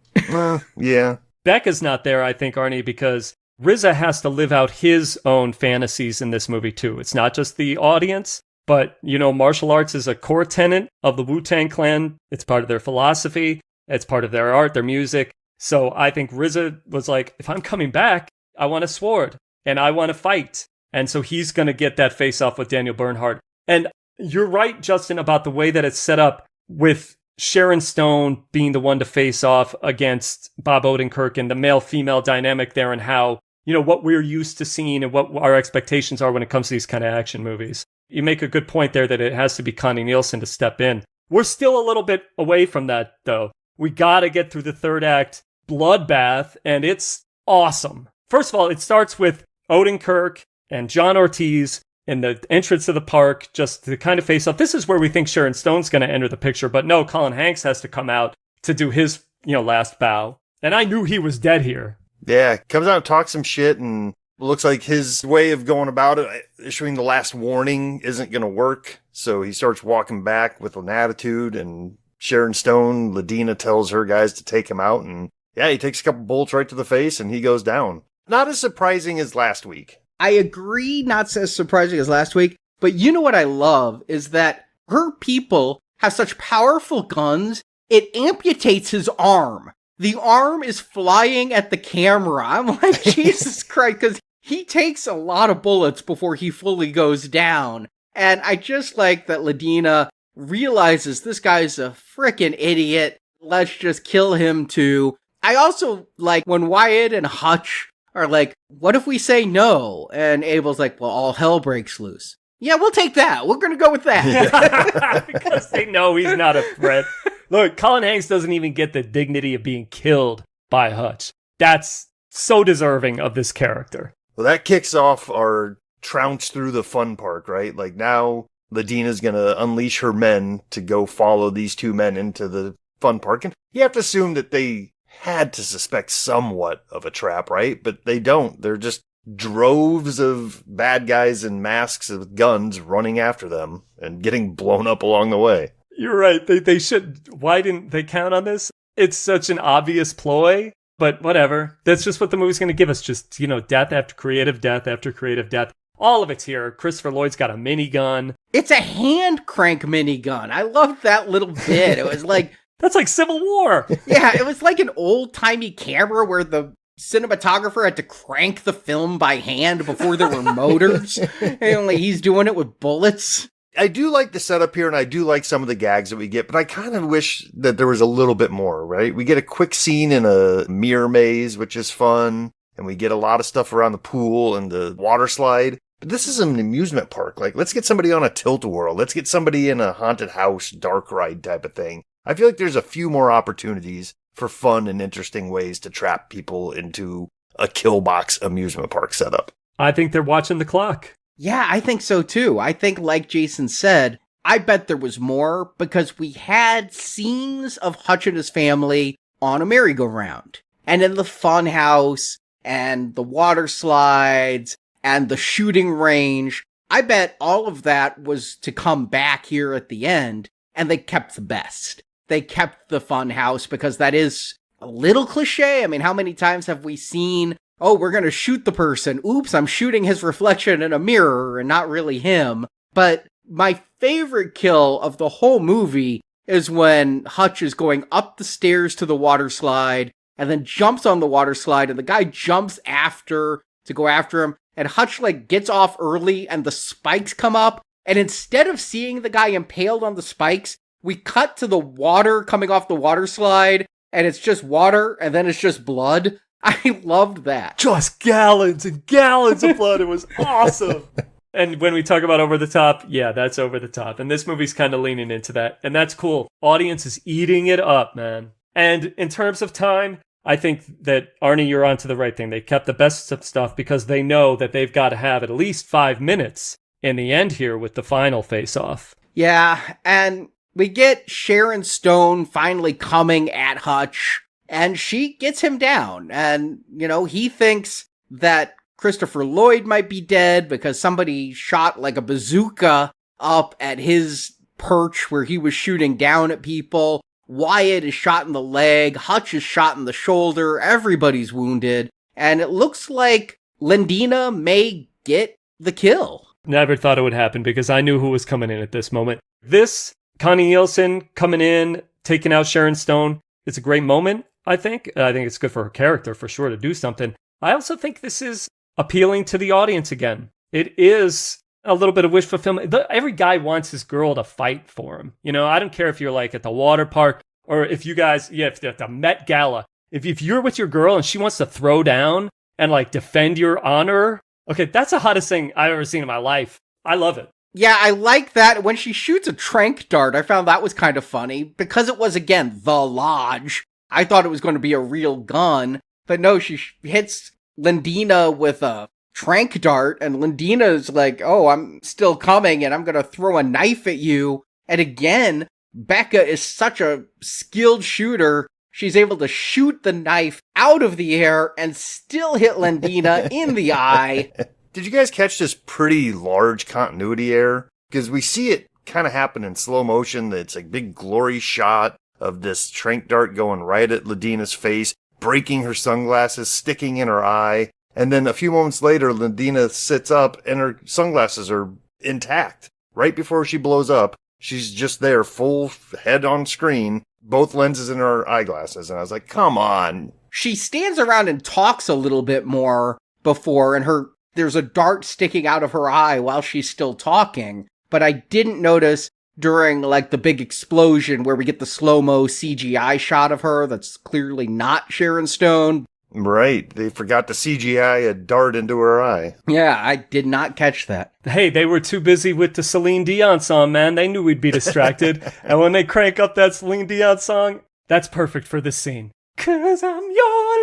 Yeah. Becca's not there, I think, Arnie, because RZA has to live out his own fantasies in this movie, too. It's not just the audience, but, martial arts is a core tenet of the Wu-Tang Clan. It's part of their philosophy. It's part of their art, their music. So I think RZA was like, if I'm coming back, I want a sword and I want to fight. And so he's going to get that face off with Daniel Bernhardt. And you're right, Justin, about the way that it's set up with Sharon Stone being the one to face off against Bob Odenkirk and the male-female dynamic there and how, what we're used to seeing and what our expectations are when it comes to these kind of action movies. You make a good point there that it has to be Connie Nielsen to step in. We're still a little bit away from that, though. We gotta get through the third act bloodbath, and it's awesome. First of all, it starts with Odenkirk and John Ortiz in the entrance of the park, just to kind of face off. This is where we think Sharon Stone's going to enter the picture, but no, Colin Hanks has to come out to do his, last bow. And I knew he was dead here. Yeah, comes out and talks some shit, and looks like his way of going about it, issuing the last warning, isn't going to work. So he starts walking back with an attitude, and Sharon Stone, Ladina, tells her guys to take him out, and yeah, he takes a couple bullets right to the face, and he goes down. Not as surprising as last week. I agree, not as surprising as last week, but you know what I love is that her people have such powerful guns, it amputates his arm. The arm is flying at the camera. I'm like, Jesus Christ, because he takes a lot of bullets before he fully goes down. And I just like that Ladina realizes this guy's a frickin' idiot. Let's just kill him too. I also like when Wyatt and Hutch are like, what if we say no? And Abel's like, well, all hell breaks loose. Yeah, we'll take that. We're going to go with that. Because they know he's not a threat. Look, Colin Hanks doesn't even get the dignity of being killed by Hutch. That's so deserving of this character. Well, that kicks off our trounce through the fun park, right? Like now, Ladina's going to unleash her men to go follow these two men into the fun park. And you have to assume that they had to suspect somewhat of a trap, right? But they don't. They're just droves of bad guys in masks with guns running after them and getting blown up along the way. You're right. They should. Why didn't they count on this? It's such an obvious ploy, but whatever. That's just what the movie's going to give us. Just, death after creative death after creative death. All of it's here. Christopher Lloyd's got a minigun. It's a hand crank minigun. I loved that little bit. It was like... That's like Civil War. Yeah, it was like an old-timey camera where the cinematographer had to crank the film by hand before there were motors. And only he's doing it with bullets. I do like the setup here, and I do like some of the gags that we get, but I kind of wish that there was a little bit more, right? We get a quick scene in a mirror maze, which is fun, and we get a lot of stuff around the pool and the water slide. But this is an amusement park. Like, let's get somebody on a tilt-a-whirl. Let's get somebody in a haunted house, dark ride type of thing. I feel like there's a few more opportunities for fun and interesting ways to trap people into a kill box amusement park setup. I think they're watching the clock. Yeah, I think so too. I think, like Jason said, I bet there was more because we had scenes of Hutch and his family on a merry-go-round and in the fun house and the water slides and the shooting range. I bet all of that was to come back here at the end, and they kept the best. They kept the fun house because that is a little cliche. I mean, how many times have we seen, oh, we're going to shoot the person. Oops, I'm shooting his reflection in a mirror and not really him. But my favorite kill of the whole movie is when Hutch is going up the stairs to the water slide and then jumps on the water slide and the guy jumps after to go after him. And Hutch gets off early and the spikes come up. And instead of seeing the guy impaled on the spikes, we cut to the water coming off the water slide, and it's just water, and then it's just blood. I loved that. Just gallons and gallons of blood. It was awesome. And when we talk about over the top, yeah, that's over the top. And this movie's kind of leaning into that. And that's cool. Audience is eating it up, man. And in terms of time, I think that, Arnie, you're onto the right thing. They kept the best of stuff because they know that they've got to have at least 5 minutes in the end here with the final face-off. Yeah, and we get Sharon Stone finally coming at Hutch, and she gets him down. And, he thinks that Christopher Lloyd might be dead because somebody shot like a bazooka up at his perch where he was shooting down at people. Wyatt is shot in the leg. Hutch is shot in the shoulder. Everybody's wounded. And it looks like Ladina may get the kill. Never thought it would happen because I knew who was coming in at this moment. This Connie Nielsen coming in, taking out Sharon Stone. It's a great moment, I think. I think it's good for her character, for sure, to do something. I also think this is appealing to the audience again. It is a little bit of wish fulfillment. Every guy wants his girl to fight for him. You know, I don't care if you're like at the water park or if you guys, if at the Met Gala, if you're with your girl and she wants to throw down and like defend your honor, okay, that's the hottest thing I've ever seen in my life. I love it. Yeah, I like that. When she shoots a trank dart, I found that was kind of funny because it was, again, the Lodge. I thought it was going to be a real gun, but no, she hits Lindina with a trank dart, and Lindina's like, oh, I'm still coming, and I'm going to throw a knife at you. And again, Becca is such a skilled shooter. She's able to shoot the knife out of the air and still hit Lindina in the eye. Did you guys catch this pretty large continuity error? Because we see it kind of happen in slow motion. It's a big glory shot of this trank dart going right at Lindina's face, breaking her sunglasses, sticking in her eye. And then a few moments later, Lindina sits up and her sunglasses are intact. Right before she blows up, she's just there, full head on screen, both lenses in her eyeglasses. And I was like, come on. She stands around and talks a little bit more before, and there's a dart sticking out of her eye while she's still talking. But I didn't notice during like the big explosion where we get the slow-mo CGI shot of her that's clearly not Sharon Stone. Right. They forgot to CGI a dart into her eye. Yeah, I did not catch that. Hey, they were too busy with the Celine Dion song, man. They knew we'd be distracted. And when they crank up that Celine Dion song, that's perfect for this scene. 'Cause I'm your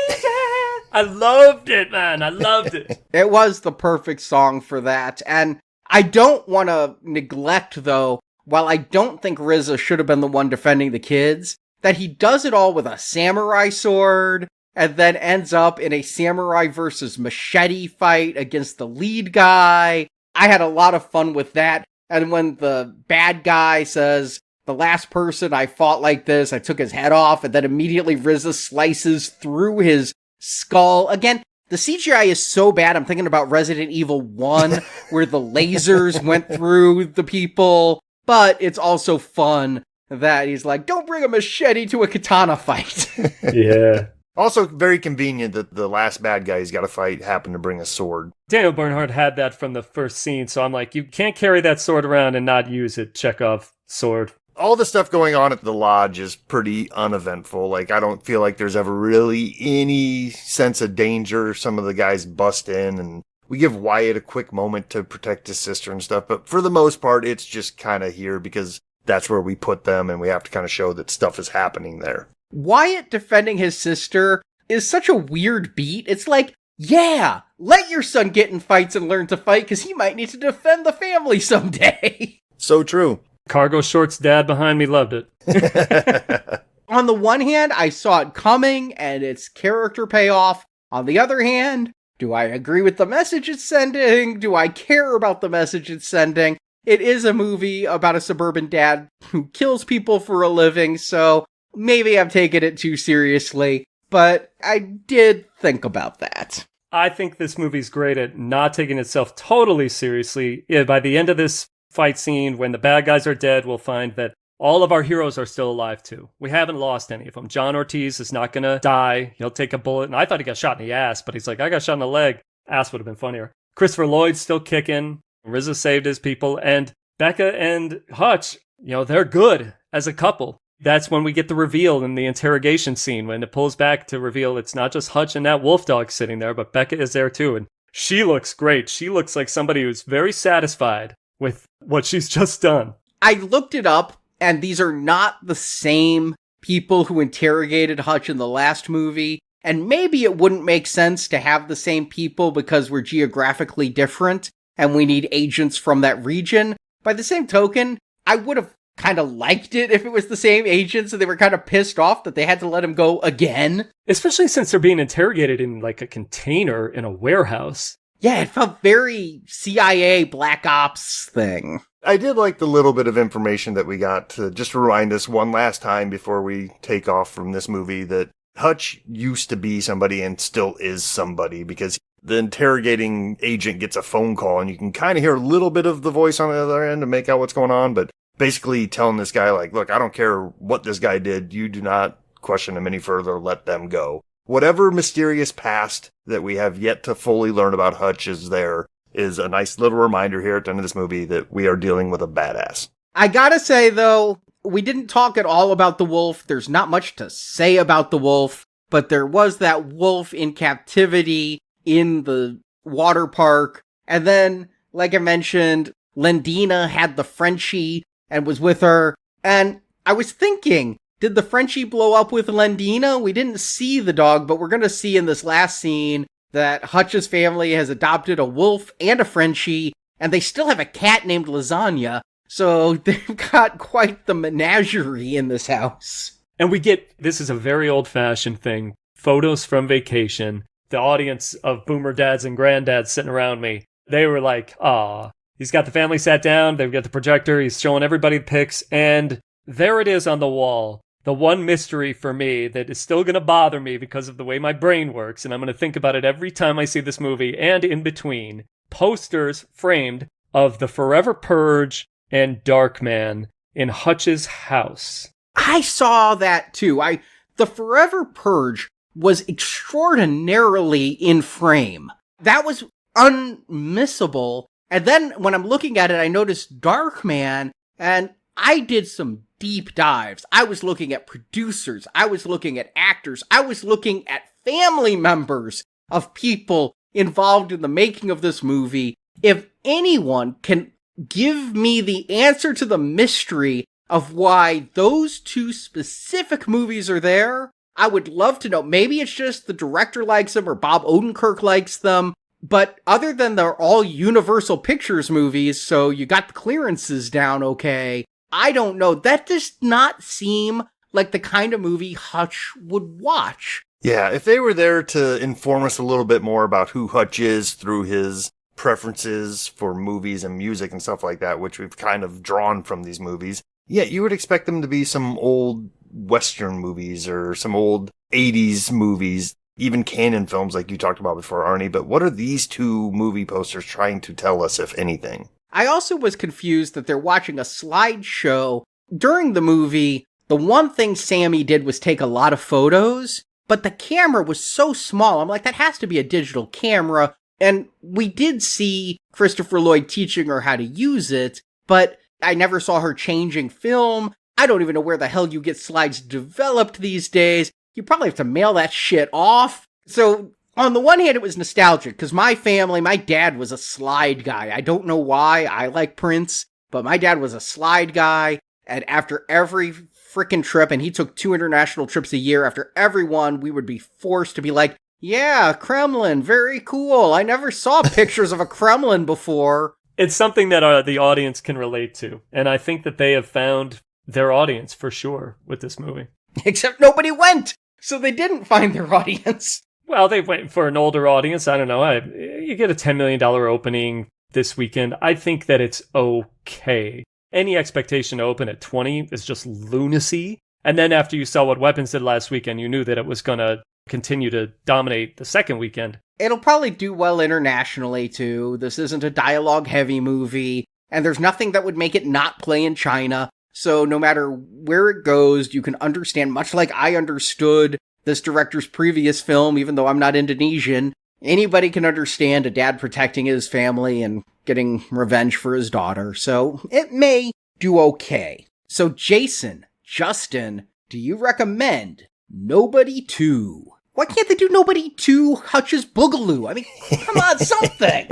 lady. I loved it, man. I loved it. It was the perfect song for that. And I don't want to neglect, though, while I don't think RZA should have been the one defending the kids, that he does it all with a samurai sword, and then ends up in a samurai versus machete fight against the lead guy. I had a lot of fun with that. And when the bad guy says, the last person I fought like this, I took his head off, and then immediately RZA slices through his skull. Again, the CGI is so bad, I'm thinking about Resident Evil 1, where the lasers went through the people. But it's also fun that he's like, don't bring a machete to a katana fight. Yeah. Also, very convenient that the last bad guy he's got to fight happened to bring a sword. Daniel Bernhardt had that from the first scene, so I'm like, you can't carry that sword around and not use it. Chekhov sword. All the stuff going on at the lodge is pretty uneventful. Like, I don't feel like there's ever really any sense of danger. Some of the guys bust in, and we give Wyatt a quick moment to protect his sister and stuff. But for the most part, it's just kind of here because that's where we put them, and we have to kind of show that stuff is happening there. Wyatt defending his sister is such a weird beat. It's like, yeah, let your son get in fights and learn to fight because he might need to defend the family someday. So true. Cargo shorts dad behind me loved it. On the one hand, I saw it coming and its character payoff. On the other hand, do I agree with the message it's sending? Do I care about the message it's sending? It is a movie about a suburban dad who kills people for a living, so maybe I'm taking it too seriously, but I did think about that. I think this movie's great at not taking itself totally seriously. Yeah, by the end of this fight scene, when the bad guys are dead, we'll find that all of our heroes are still alive too. We haven't lost any of them. John Ortiz is not going to die. He'll take a bullet. And I thought he got shot in the ass, but he's like, I got shot in the leg. Ass would have been funnier. Christopher Lloyd's still kicking. RZA saved his people. And Becca and Hutch, they're good as a couple. That's when we get the reveal in the interrogation scene, when it pulls back to reveal it's not just Hutch and that wolf dog sitting there, but Becca is there too. And she looks great. She looks like somebody who's very satisfied with what she's just done. I looked it up, and these are not the same people who interrogated Hutch in the last movie. And maybe it wouldn't make sense to have the same people because we're geographically different and we need agents from that region. By the same token, I would have kind of liked it if it was the same agents and they were kind of pissed off that they had to let him go again. Especially since they're being interrogated in like a container in a warehouse. Yeah, it felt very CIA Black Ops thing. I did like the little bit of information that we got to just remind us one last time before we take off from this movie that Hutch used to be somebody and still is somebody, because the interrogating agent gets a phone call and you can kind of hear a little bit of the voice on the other end to make out what's going on, but basically telling this guy, like, look, I don't care what this guy did. You do not question him any further. Let them go. Whatever mysterious past that we have yet to fully learn about Hutch is there. is a nice little reminder here at the end of this movie that we are dealing with a badass. I gotta say, though, we didn't talk at all about the wolf. There's not much to say about the wolf, but there was that wolf in captivity in the water park. And then, like I mentioned, Lendina had the Frenchie and was with her. And I was thinking, did the Frenchie blow up with Lendina? We didn't see the dog, but we're going to see in this last scene that Hutch's family has adopted a wolf and a Frenchie, and they still have a cat named Lasagna. So they've got quite the menagerie in this house. And we get, this is a very old-fashioned thing, photos from vacation. The audience of boomer dads and granddads sitting around me, they were like, "Aw." He's got the family sat down, they've got the projector, he's showing everybody the pics, and there it is on the wall. The one mystery for me that is still going to bother me because of the way my brain works, and I'm going to think about it every time I see this movie and in between. Posters framed of the Forever Purge and Darkman in Hutch's house. I saw that too. The Forever Purge was extraordinarily in frame. That was unmissable. And then when I'm looking at it, I noticed Darkman, and I did some deep dives. I was looking at producers. I was looking at actors. I was looking at family members of people involved in the making of this movie. If anyone can give me the answer to the mystery of why those two specific movies are there, I would love to know. Maybe it's just the director likes them or Bob Odenkirk likes them. But other than they're all Universal Pictures movies, so you got the clearances down okay, I don't know. That does not seem like the kind of movie Hutch would watch. Yeah, if they were there to inform us a little bit more about who Hutch is through his preferences for movies and music and stuff like that, which we've kind of drawn from these movies, yeah, you would expect them to be some old Western movies or some old 80s movies, even canon films like you talked about before, Arnie. But what are these two movie posters trying to tell us, if anything? I also was confused that they're watching a slideshow. During the movie, the one thing Sammy did was take a lot of photos, but the camera was so small. I'm like, that has to be a digital camera. And we did see Christopher Lloyd teaching her how to use it, but I never saw her changing film. I don't even know where the hell you get slides developed these days. You probably have to mail that shit off. So on the one hand, it was nostalgic because my family, my dad was a slide guy. I don't know why I like Prince, but my dad was a slide guy. And after every freaking trip, and he took 2 international trips a year, after every one, we would be forced to be like, yeah, Kremlin, very cool. I never saw pictures of a Kremlin before. It's something that the audience can relate to. And I think that they have found their audience for sure with this movie. Except nobody went, so they didn't find their audience. Well, they went for an older audience. I don't know. You get a $10 million opening this weekend. I think that it's okay. Any expectation to open at 20 is just lunacy. And then after you saw what Weapons did last weekend, you knew that it was going to continue to dominate the second weekend. It'll probably do well internationally, too. This isn't a dialogue-heavy movie, and there's nothing that would make it not play in China. So no matter where it goes, you can understand, much like I understood this director's previous film, even though I'm not Indonesian, anybody can understand a dad protecting his family and getting revenge for his daughter. So it may do okay. So Jason, Justin, do you recommend Nobody 2? Why can't they do Nobody 2 Hutch's Boogaloo? I mean, come on, something!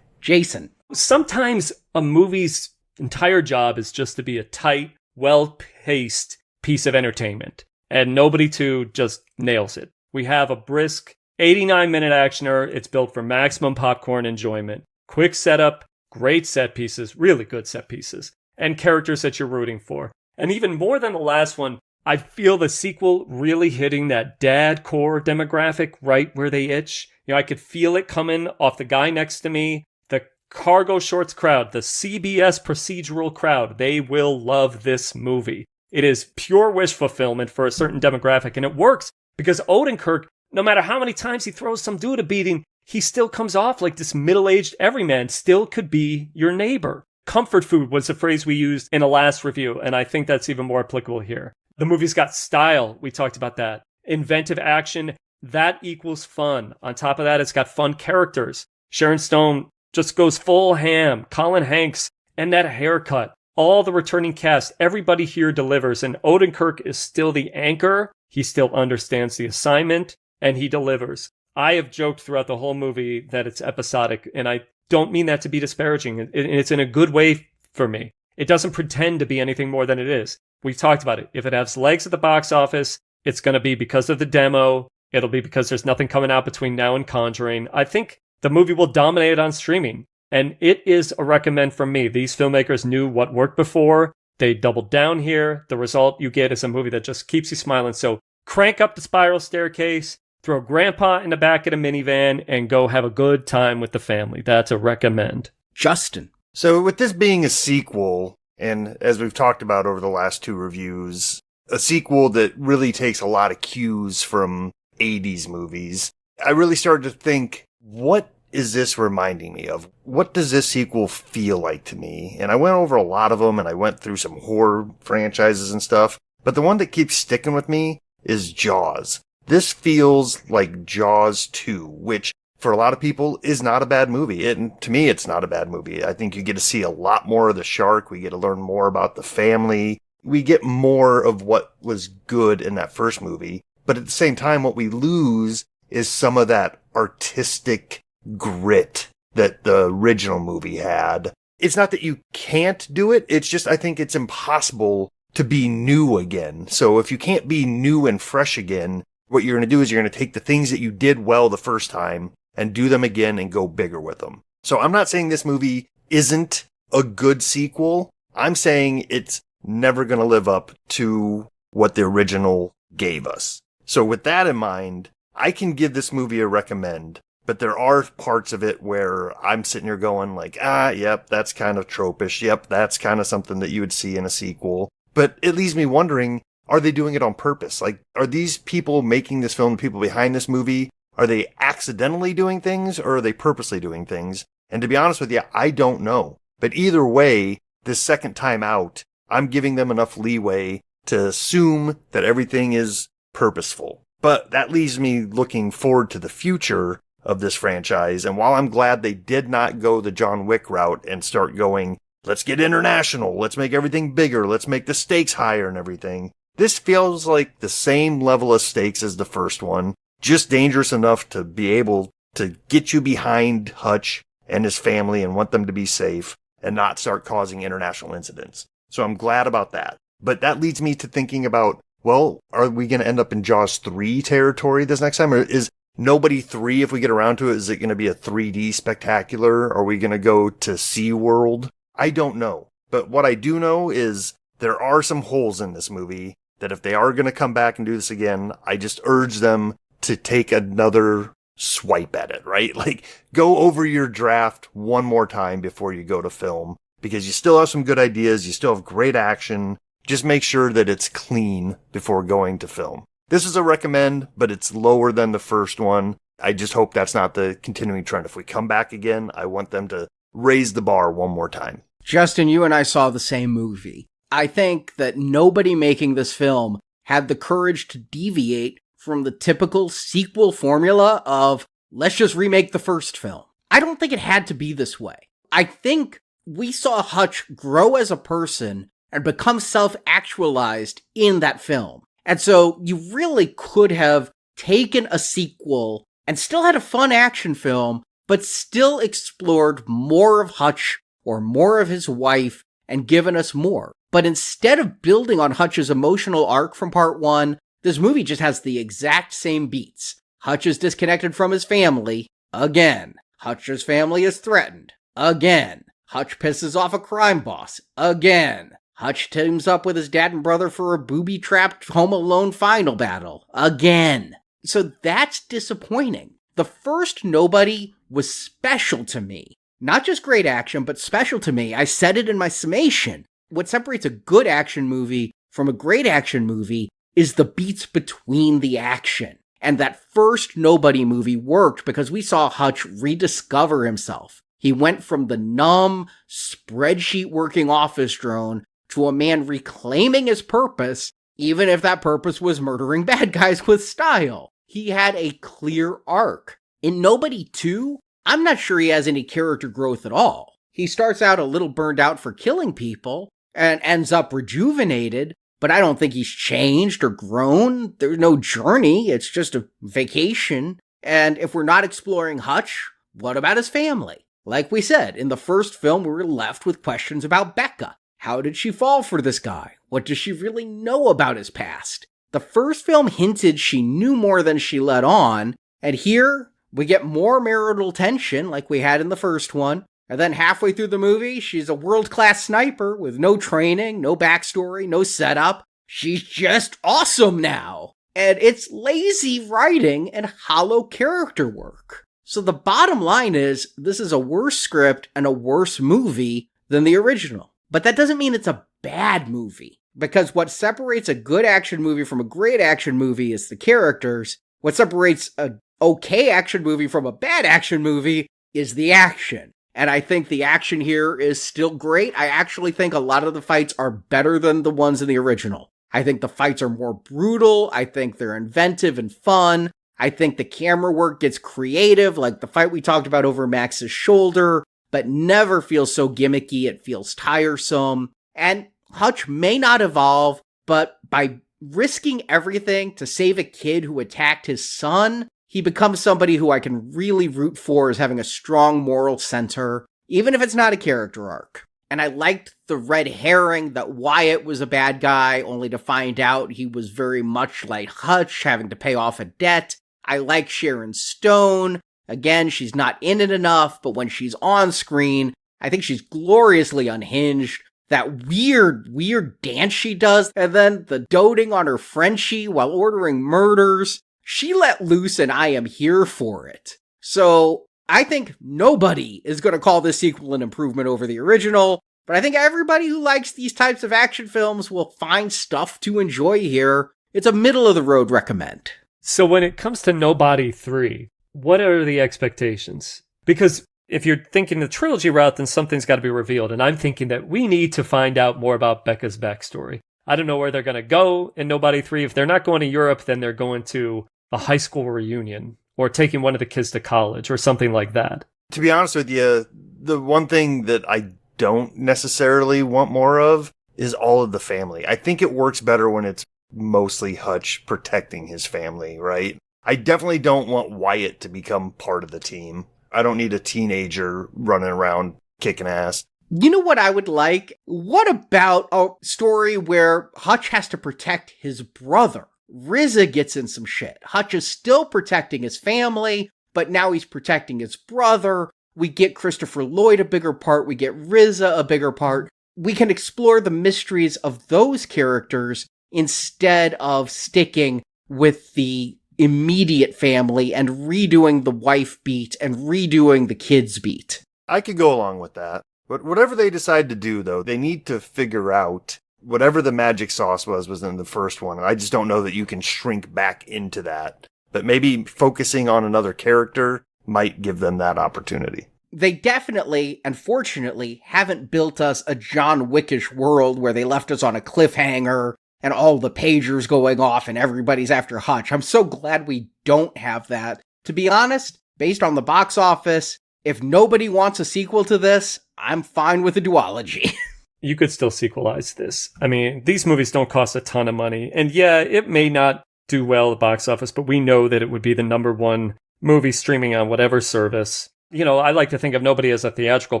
Jason. Sometimes a movie's entire job is just to be a tight, well-paced piece of entertainment. And Nobody 2 just nails it. We have a brisk 89-minute actioner. It's built for maximum popcorn enjoyment. Quick setup, great set pieces, really good set pieces, and characters that you're rooting for. And even more than the last one, I feel the sequel really hitting that dad core demographic right where they itch. You know, I could feel it coming off the guy next to me. The cargo shorts crowd, the CBS procedural crowd, they will love this movie. It is pure wish fulfillment for a certain demographic, and it works because Odenkirk, no matter how many times he throws some dude a beating, he still comes off like this middle-aged everyman, still could be your neighbor. Comfort food was a phrase we used in a last review, and I think that's even more applicable here. The movie's got style. We talked about that. Inventive action. That equals fun. On top of that, it's got fun characters. Sharon Stone just goes full ham. Colin Hanks and that haircut. All the returning cast, everybody here delivers, and Odenkirk is still the anchor. He still understands the assignment, and he delivers. I have joked throughout the whole movie that it's episodic, and I don't mean that to be disparaging. It's in a good way for me. It doesn't pretend to be anything more than it is. We've talked about it. If it has legs at the box office, it's going to be because of the demo. It'll be because there's nothing coming out between now and Conjuring. I think the movie will dominate on streaming. And it is a recommend from me. These filmmakers knew what worked before. They doubled down here. The result you get is a movie that just keeps you smiling. So crank up the spiral staircase, throw grandpa in the back of a minivan, and go have a good time with the family. That's a recommend. Justin. So with this being a sequel, and as we've talked about over the last 2 reviews, a sequel that really takes a lot of cues from 80s movies, I really started to think, what is this reminding me of? What does this sequel feel like to me? And I went over a lot of them, and I went through some horror franchises and stuff, but the one that keeps sticking with me is Jaws. This feels like Jaws 2, which for a lot of people is not a bad movie. And to me, it's not a bad movie. I think you get to see a lot more of the shark. We get to learn more about the family. We get more of what was good in that first movie. But at the same time, what we lose is some of that artistic grit that the original movie had. It's not that you can't do it. It's just, I think it's impossible to be new again. So if you can't be new and fresh again, what you're going to do is you're going to take the things that you did well the first time and do them again and go bigger with them. So I'm not saying this movie isn't a good sequel. I'm saying it's never going to live up to what the original gave us. So with that in mind, I can give this movie a recommend, but there are parts of it where I'm sitting here going like, yep, that's kind of tropish. Yep, that's kind of something that you would see in a sequel. But it leaves me wondering, are they doing it on purpose? Like, are these people making this film, the people behind this movie, are they accidentally doing things or are they purposely doing things? And to be honest with you, I don't know. But either way, this second time out, I'm giving them enough leeway to assume that everything is purposeful. But that leaves me looking forward to the future of this franchise. And while I'm glad they did not go the John Wick route and start going, let's get international, let's make everything bigger, let's make the stakes higher and everything, this feels like the same level of stakes as the first one, just dangerous enough to be able to get you behind Hutch and his family and want them to be safe and not start causing international incidents. So I'm glad about that. But that leads me to thinking about, well, are we going to end up in Jaws 3 territory this next time? Or is Nobody 3, if we get around to it, is it going to be a 3D spectacular? Are we going to go to SeaWorld? I don't know. But what I do know is there are some holes in this movie that if they are going to come back and do this again, I just urge them to take another swipe at it, right? Like, go over your draft one more time before you go to film, because you still have some good ideas. You still have great action. Just make sure that it's clean before going to film. This is a recommend, but it's lower than the first one. I just hope that's not the continuing trend. If we come back again, I want them to raise the bar one more time. Justin, you and I saw the same movie. I think that nobody making this film had the courage to deviate from the typical sequel formula of, let's just remake the first film. I don't think it had to be this way. I think we saw Hutch grow as a person and become self-actualized in that film. And so you really could have taken a sequel and still had a fun action film, but still explored more of Hutch or more of his wife and given us more. But instead of building on Hutch's emotional arc from part 1, this movie just has the exact same beats. Hutch is disconnected from his family, again. Hutch's family is threatened, again. Hutch pisses off a crime boss, again. Hutch teams up with his dad and brother for a booby-trapped Home Alone final battle, again. So that's disappointing. The first Nobody was special to me. Not just great action, but special to me. I said it in my summation. What separates a good action movie from a great action movie is the beats between the action. And that first Nobody movie worked because we saw Hutch rediscover himself. He went from the numb, spreadsheet-working office drone to a man reclaiming his purpose, even if that purpose was murdering bad guys with style. He had a clear arc. In Nobody 2, I'm not sure he has any character growth at all. He starts out a little burned out for killing people and ends up rejuvenated, but I don't think he's changed or grown. There's no journey. It's just a vacation. And if we're not exploring Hutch, what about his family? Like we said, in the first film, we were left with questions about Becca. How did she fall for this guy? What does she really know about his past? The first film hinted she knew more than she let on, and here we get more marital tension like we had in the first one. And then halfway through the movie, she's a world-class sniper with no training, no backstory, no setup. She's just awesome now. And it's lazy writing and hollow character work. So the bottom line is, this is a worse script and a worse movie than the original. But that doesn't mean it's a bad movie. Because what separates a good action movie from a great action movie is the characters. What separates a okay action movie from a bad action movie is the action. And I think the action here is still great. I actually think a lot of the fights are better than the ones in the original. I think the fights are more brutal. I think they're inventive and fun. I think the camera work gets creative, like the fight we talked about over Max's shoulder, but never feels so gimmicky it feels tiresome. And Hutch may not evolve, but by risking everything to save a kid who attacked his son, he becomes somebody who I can really root for as having a strong moral center, even if it's not a character arc. And I liked the red herring that Wyatt was a bad guy, only to find out he was very much like Hutch, having to pay off a debt. I like Sharon Stone. Again, she's not in it enough, but when she's on screen, I think she's gloriously unhinged. That weird dance she does, and then the doting on her Frenchie while ordering murders. She let loose, and I am here for it. So I think nobody is going to call this sequel an improvement over the original, but I think everybody who likes these types of action films will find stuff to enjoy here. It's a middle-of-the-road recommend. So when it comes to Nobody 3, what are the expectations? Because if you're thinking the trilogy route, then something's got to be revealed, and I'm thinking that we need to find out more about Becca's backstory. I don't know where they're going to go in Nobody 3. If they're not going to Europe, then they're going to a high school reunion or taking one of the kids to college or something like that. To be honest with you, the one thing that I don't necessarily want more of is all of the family. I think it works better when it's mostly Hutch protecting his family, right? I definitely don't want Wyatt to become part of the team. I don't need a teenager running around kicking ass. You know what I would like? What about a story where Hutch has to protect his brother? RZA gets in some shit. Hutch is still protecting his family, but now he's protecting his brother. We get Christopher Lloyd a bigger part. We get RZA a bigger part. We can explore the mysteries of those characters instead of sticking with the immediate family and redoing the wife beat and redoing the kids beat. I could go along with that. But whatever they decide to do, though, they need to figure out whatever the magic sauce was in the first one. And I just don't know that you can shrink back into that. But maybe focusing on another character might give them that opportunity. They definitely, unfortunately, haven't built us a John Wickish world where they left us on a cliffhanger and all the pagers going off and everybody's after Hutch. I'm so glad we don't have that. To be honest, based on the box office, if nobody wants a sequel to this, I'm fine with a duology. You could still sequelize this. I mean, these movies don't cost a ton of money. And yeah, it may not do well at the box office, but we know that it would be the number one movie streaming on whatever service. You know, I like to think of Nobody as a theatrical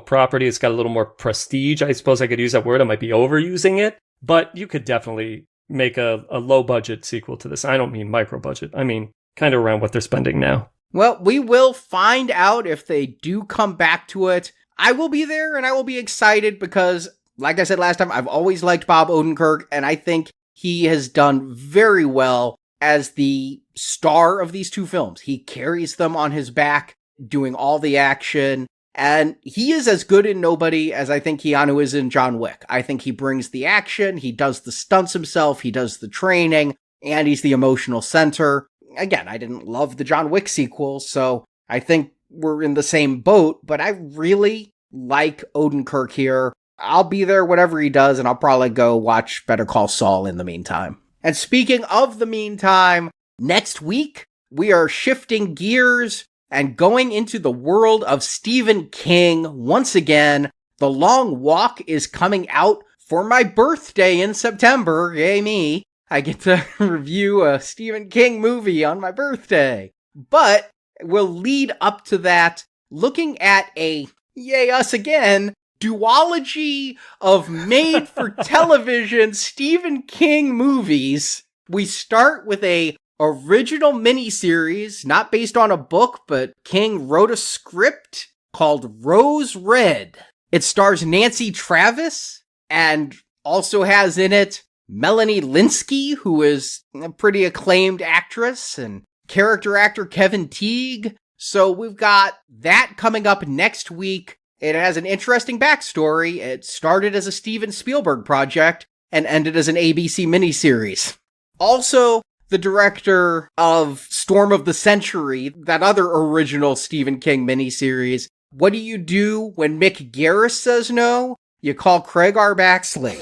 property. It's got a little more prestige. I suppose I could use that word. I might be overusing it. But you could definitely make a low-budget sequel to this. I don't mean micro-budget. I mean kind of around what they're spending now. Well, we will find out if they do come back to it. I will be there and I will be excited because, like I said last time, I've always liked Bob Odenkirk, and I think he has done very well as the star of these two films. He carries them on his back, doing all the action, and he is as good in Nobody as I think Keanu is in John Wick. I think he brings the action, he does the stunts himself, he does the training, and he's the emotional center. Again, I didn't love the John Wick sequel, so I think we're in the same boat, but I really like Odenkirk here. I'll be there whatever he does, and I'll probably go watch Better Call Saul in the meantime. And speaking of the meantime, next week, we are shifting gears, and going into the world of Stephen King once again. The Long Walk is coming out for my birthday in September. Yay me. I get to review a Stephen King movie on my birthday. But we'll lead up to that looking at a, yay us again, duology of made-for-television Stephen King movies. We start with a original miniseries, not based on a book, but King wrote a script called Rose Red. It stars Nancy Travis and also has in it Melanie Linsky, who is a pretty acclaimed actress, and character actor Kevin Teague. So we've got that coming up next week. It has an interesting backstory. It started as a Steven Spielberg project and ended as an ABC miniseries. Also, the director of Storm of the Century, that other original Stephen King miniseries. What do you do when Mick Garris says no? You call Craig R. Baxley.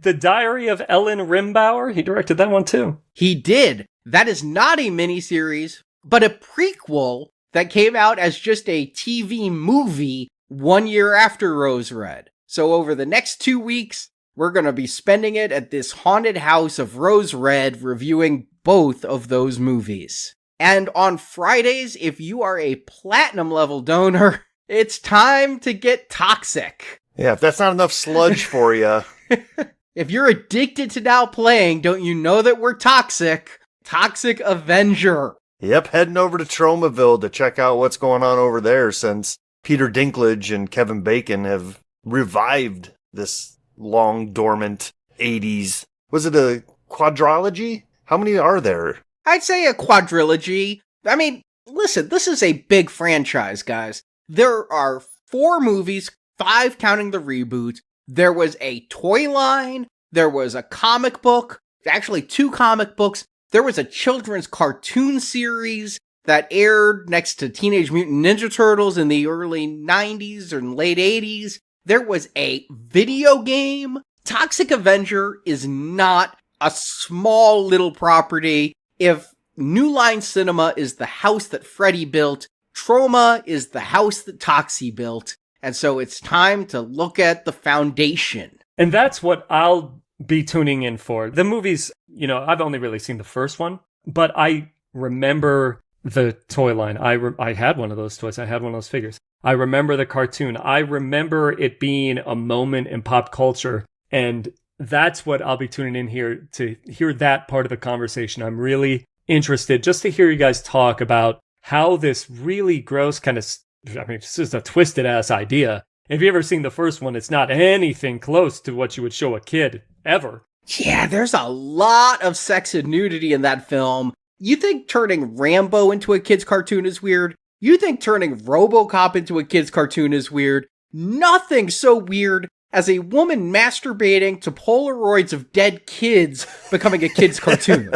The Diary of Ellen Rimbauer, he directed that one too. He did. That is not a miniseries, but a prequel that came out as just a TV movie 1 year after Rose Red. So over the next 2 weeks, we're going to be spending it at this haunted house of Rose Red, reviewing both of those movies. And on Fridays, if you are a platinum level donor, it's time to get toxic. Yeah, if that's not enough sludge for you. If you're addicted to now playing, don't you know that we're toxic? Toxic Avenger. Yep, heading over to Tromaville to check out what's going on over there since Peter Dinklage and Kevin Bacon have revived this long dormant 80s. Was it a quadrilogy? How many are there? I'd say a quadrilogy. I mean, listen, this is a big franchise, guys. There are 4 movies, 5 counting the reboot. There was a toy line. There was a comic book. Actually, 2 comic books. There was a children's cartoon series that aired next to Teenage Mutant Ninja Turtles in the early 90s or late 80s. There was a video game. Toxic Avenger is not a small little property. If New Line Cinema is the house that Freddy built, Troma is the house that Toxie built. And so it's time to look at the foundation. And that's what I'll be tuning in for. The movies, I've only really seen the first one, but I remember the toy line. I had one of those toys. I had one of those figures. I remember the cartoon. I remember it being a moment in pop culture. And that's what I'll be tuning in here to hear that part of the conversation. I'm really interested just to hear you guys talk about how this really gross kind of, this is a twisted ass idea. If you've ever seen the first one, it's not anything close to what you would show a kid ever. Yeah, there's a lot of sex and nudity in that film. You think turning Rambo into a kid's cartoon is weird? You think turning RoboCop into a kid's cartoon is weird? Nothing so weird as a woman masturbating to Polaroids of dead kids becoming a kid's cartoon.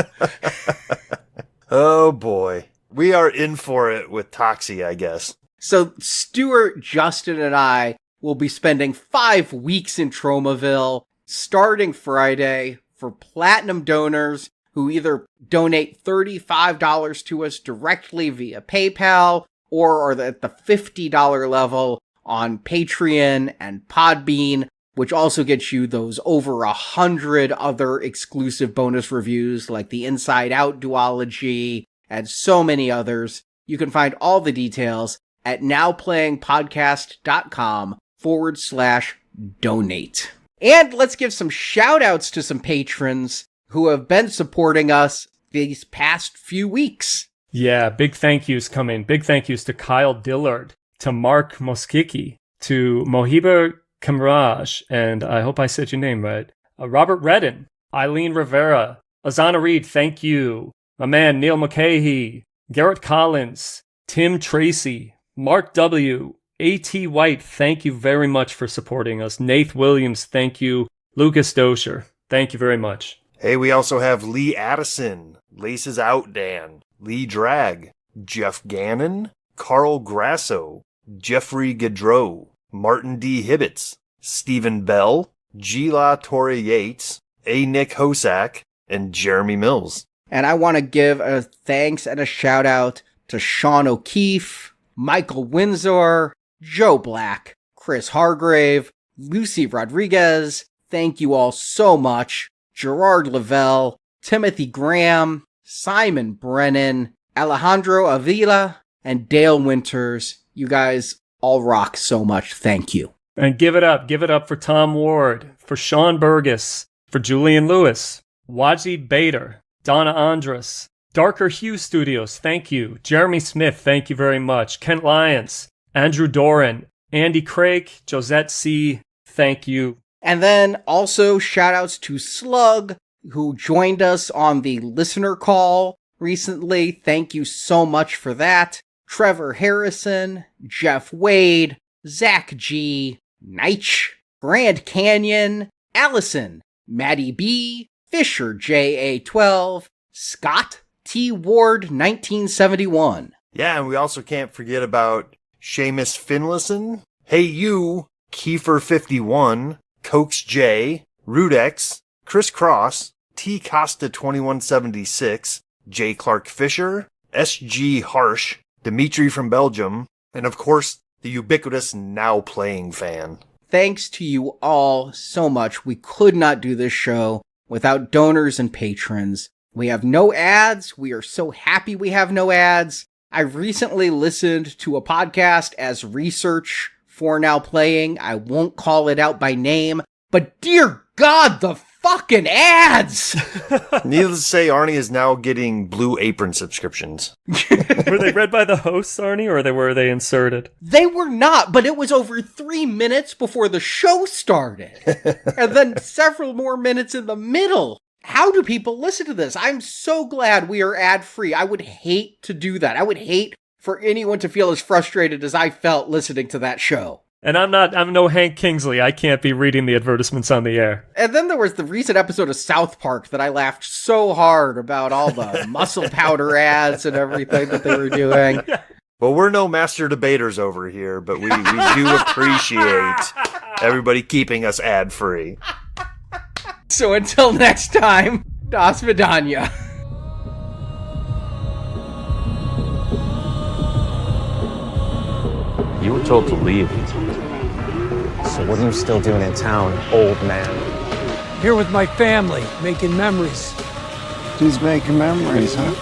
Oh boy. We are in for it with Toxie, I guess. So Stuart, Justin, and I will be spending 5 weeks in Tromaville starting Friday for platinum donors who either donate $35 to us directly via PayPal or are at the $50 level on Patreon and Podbean, which also gets you those over 100 other exclusive bonus reviews like the Inside Out duology and so many others. You can find all the details at nowplayingpodcast.com/donate. And let's give some shout outs to some patrons who have been supporting us these past few weeks. Yeah, big thank yous coming. Big thank yous to Kyle Dillard, to Mark Moskiki, to Mohiba Kamraj, and I hope I said your name right, Robert Redden, Eileen Rivera, Azana Reed, thank you, my man Neil McCahey, Garrett Collins, Tim Tracy, Mark W., A.T. White, thank you very much for supporting us. Nath Williams, thank you. Lucas Dosher, thank you very much. Hey, we also have Lee Addison, Laces Out Dan, Lee Drag, Jeff Gannon, Carl Grasso, Jeffrey Gaudreau, Martin D. Hibbets, Stephen Bell, Gila Torre Yates, A. Nick Hosack, and Jeremy Mills. And I want to give a thanks and a shout out to Sean O'Keefe, Michael Windsor, Joe Black, Chris Hargrave, Lucy Rodriguez, thank you all so much, Gerard Lavelle, Timothy Graham, Simon Brennan, Alejandro Avila, and Dale Winters. You guys all rock so much. Thank you. And give it up for Tom Ward, for Sean Burgess, for Julian Lewis, Wajid Bader, Donna Andres, Darker Hue Studios, thank you. Jeremy Smith, thank you very much. Kent Lyons, Andrew Doran, Andy Craig, Josette C., thank you. And then also shout-outs to Slug, who joined us on the listener call recently. Thank you so much for that. Trevor Harrison, Jeff Wade, Zach G., Neich, Grand Canyon, Allison, Maddie B., Fisher JA12, Scott T. Ward 1971. Yeah, and we also can't forget about Seamus Finlayson, Hey You, Kiefer 51, Cokes J, Rudex, Chris Cross, T. Costa 2176, J. Clark Fisher, S.G. Harsh, Dimitri from Belgium, and of course, the ubiquitous Now Playing fan. Thanks to you all so much. We could not do this show without donors and patrons. We have no ads. We are so happy we have no ads. I've recently listened to a podcast as research for Now Playing. I won't call it out by name, but dear God, the fucking ads! Needless to say, Arnie is now getting Blue Apron subscriptions. Were they read by the hosts, Arnie, or were they inserted? They were not, but it was over 3 minutes before the show started. And then several more minutes in the middle. How do people listen to this? I'm so glad we are ad-free. I would hate to do that. I would hate for anyone to feel as frustrated as I felt listening to that show. And I'm no Hank Kingsley. I can't be reading the advertisements on the air. And then there was the recent episode of South Park that I laughed so hard about all the muscle powder ads and everything that they were doing. Well, we're no master debaters over here, but we do appreciate everybody keeping us ad-free. So until next time, Das Vidania. You were told to leave. So what are you still doing in town, old man? Here with my family, making memories. He's making memories, huh?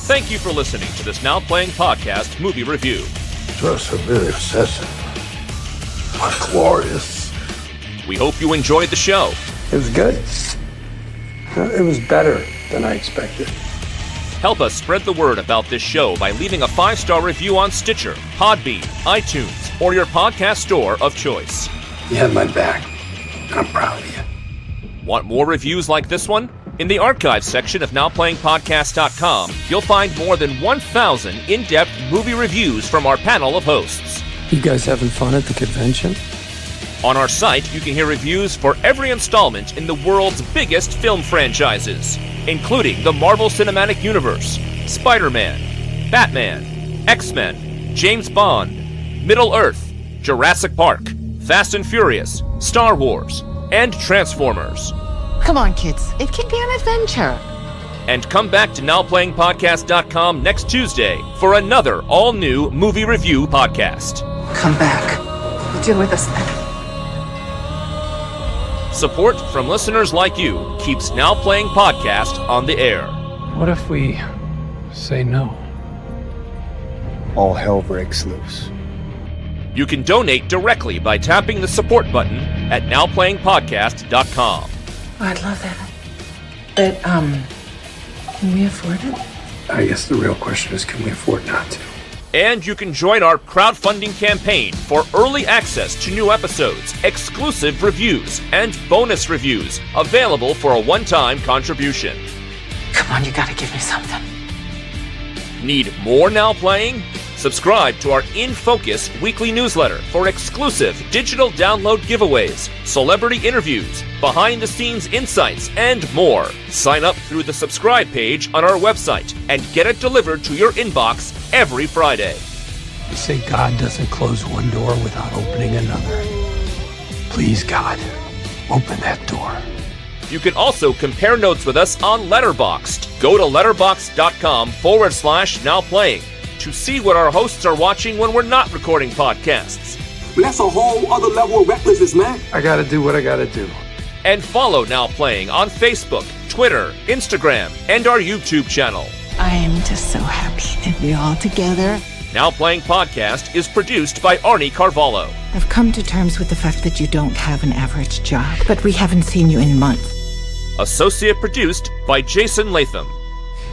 Thank you for listening to this Now Playing Podcast movie review. It was really obsessive. Glorious. We hope you enjoyed the show. It was good. It was better than I expected. Help us spread the word about this show by leaving a 5-star review on Stitcher, Podbean, iTunes, or your podcast store of choice. You had my back. I'm proud of you. Want more reviews like this one? In the archives section of NowPlayingPodcast.com, you'll find more than 1,000 in-depth movie reviews from our panel of hosts. You guys having fun at the convention? On our site, you can hear reviews for every installment in the world's biggest film franchises, including the Marvel Cinematic Universe, Spider-Man, Batman, X-Men, James Bond, Middle-earth, Jurassic Park, Fast and Furious, Star Wars, and Transformers. Come on, kids. It can be an adventure. And come back to NowPlayingPodcast.com next Tuesday for another all-new movie review podcast. Come back. You'll deal with us then. Support from listeners like you keeps Now Playing Podcast on the air. What if we say no? All hell breaks loose. You can donate directly by tapping the support button at NowPlayingPodcast.com. Oh, I'd love that. But, can we afford it? I guess the real question is, can we afford not to? And you can join our crowdfunding campaign for early access to new episodes, exclusive reviews, and bonus reviews available for a one-time contribution. Come on, you gotta give me something. Need more Now Playing? Subscribe to our In Focus weekly newsletter for exclusive digital download giveaways, celebrity interviews, behind-the-scenes insights, and more. Sign up through the subscribe page on our website and get it delivered to your inbox every Friday. They say God doesn't close one door without opening another. Please, God, open that door. You can also compare notes with us on Letterboxd. Go to letterboxd.com/nowplaying to see what our hosts are watching when we're not recording podcasts. That's a whole other level of recklessness, man. I gotta do what I gotta do. And follow Now Playing on Facebook, Twitter, Instagram, and our YouTube channel. I am just so happy to be all together. Now Playing Podcast is produced by Arnie Carvalho. I've come to terms with the fact that you don't have an average job, but we haven't seen you in months. Associate produced by Jason Latham.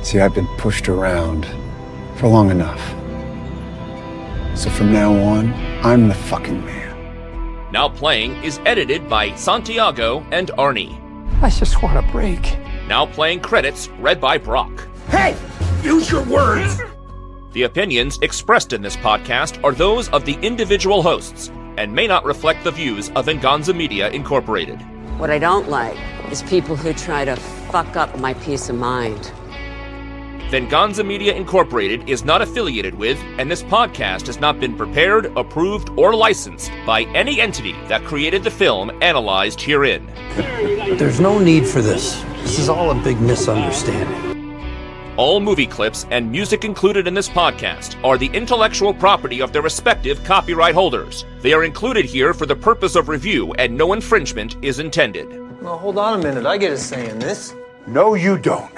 See, I've been pushed around for long enough. So from now on, I'm the fucking man. Now Playing is edited by Santiago and Arnie. I just want a break. Now Playing credits read by Brock. Hey, use your words. The opinions expressed in this podcast are those of the individual hosts and may not reflect the views of Venganza Media Incorporated. What I don't like is people who try to fuck up my peace of mind. Venganza Media Incorporated is not affiliated with, and this podcast has not been prepared, approved, or licensed by any entity that created the film analyzed herein. There's no need for this. This is all a big misunderstanding. All movie clips and music included in this podcast are the intellectual property of their respective copyright holders. They are included here for the purpose of review and no infringement is intended. Well, hold on a minute. I get a say in this. No, you don't.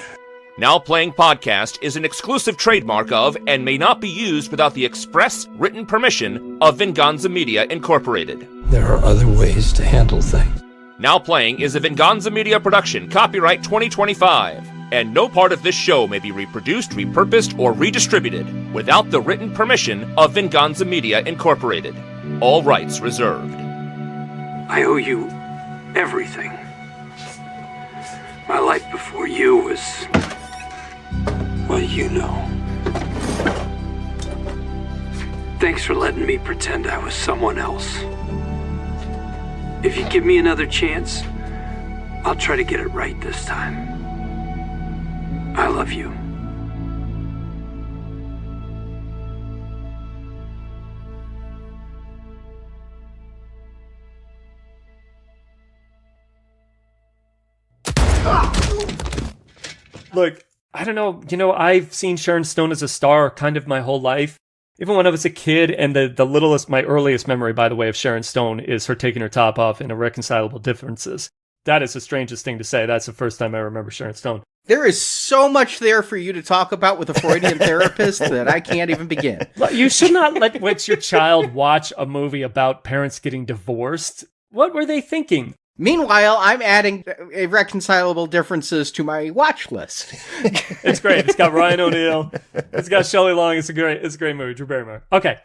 Now Playing Podcast is an exclusive trademark of and may not be used without the express written permission of Venganza Media Incorporated. There are other ways to handle things. Now Playing is a Venganza Media production, copyright 2025. And no part of this show may be reproduced, repurposed, or redistributed without the written permission of Venganza Media Incorporated. All rights reserved. I owe you everything. My life before you was, well, you know. Thanks for letting me pretend I was someone else. If you give me another chance, I'll try to get it right this time. I love you. Look, I don't know. I've seen Sharon Stone as a star kind of my whole life. Even when I was a kid, and the littlest, my earliest memory, by the way, of Sharon Stone is her taking her top off in Irreconcilable Differences. That is the strangest thing to say. That's the first time I remember Sharon Stone. There is so much there for you to talk about with a Freudian therapist that I can't even begin. You should not let your child watch a movie about parents getting divorced. What were they thinking? Meanwhile, I'm adding Irreconcilable Differences to my watch list. It's great. It's got Ryan O'Neal. It's got Shelley Long. It's a great movie. Drew Barrymore. Okay.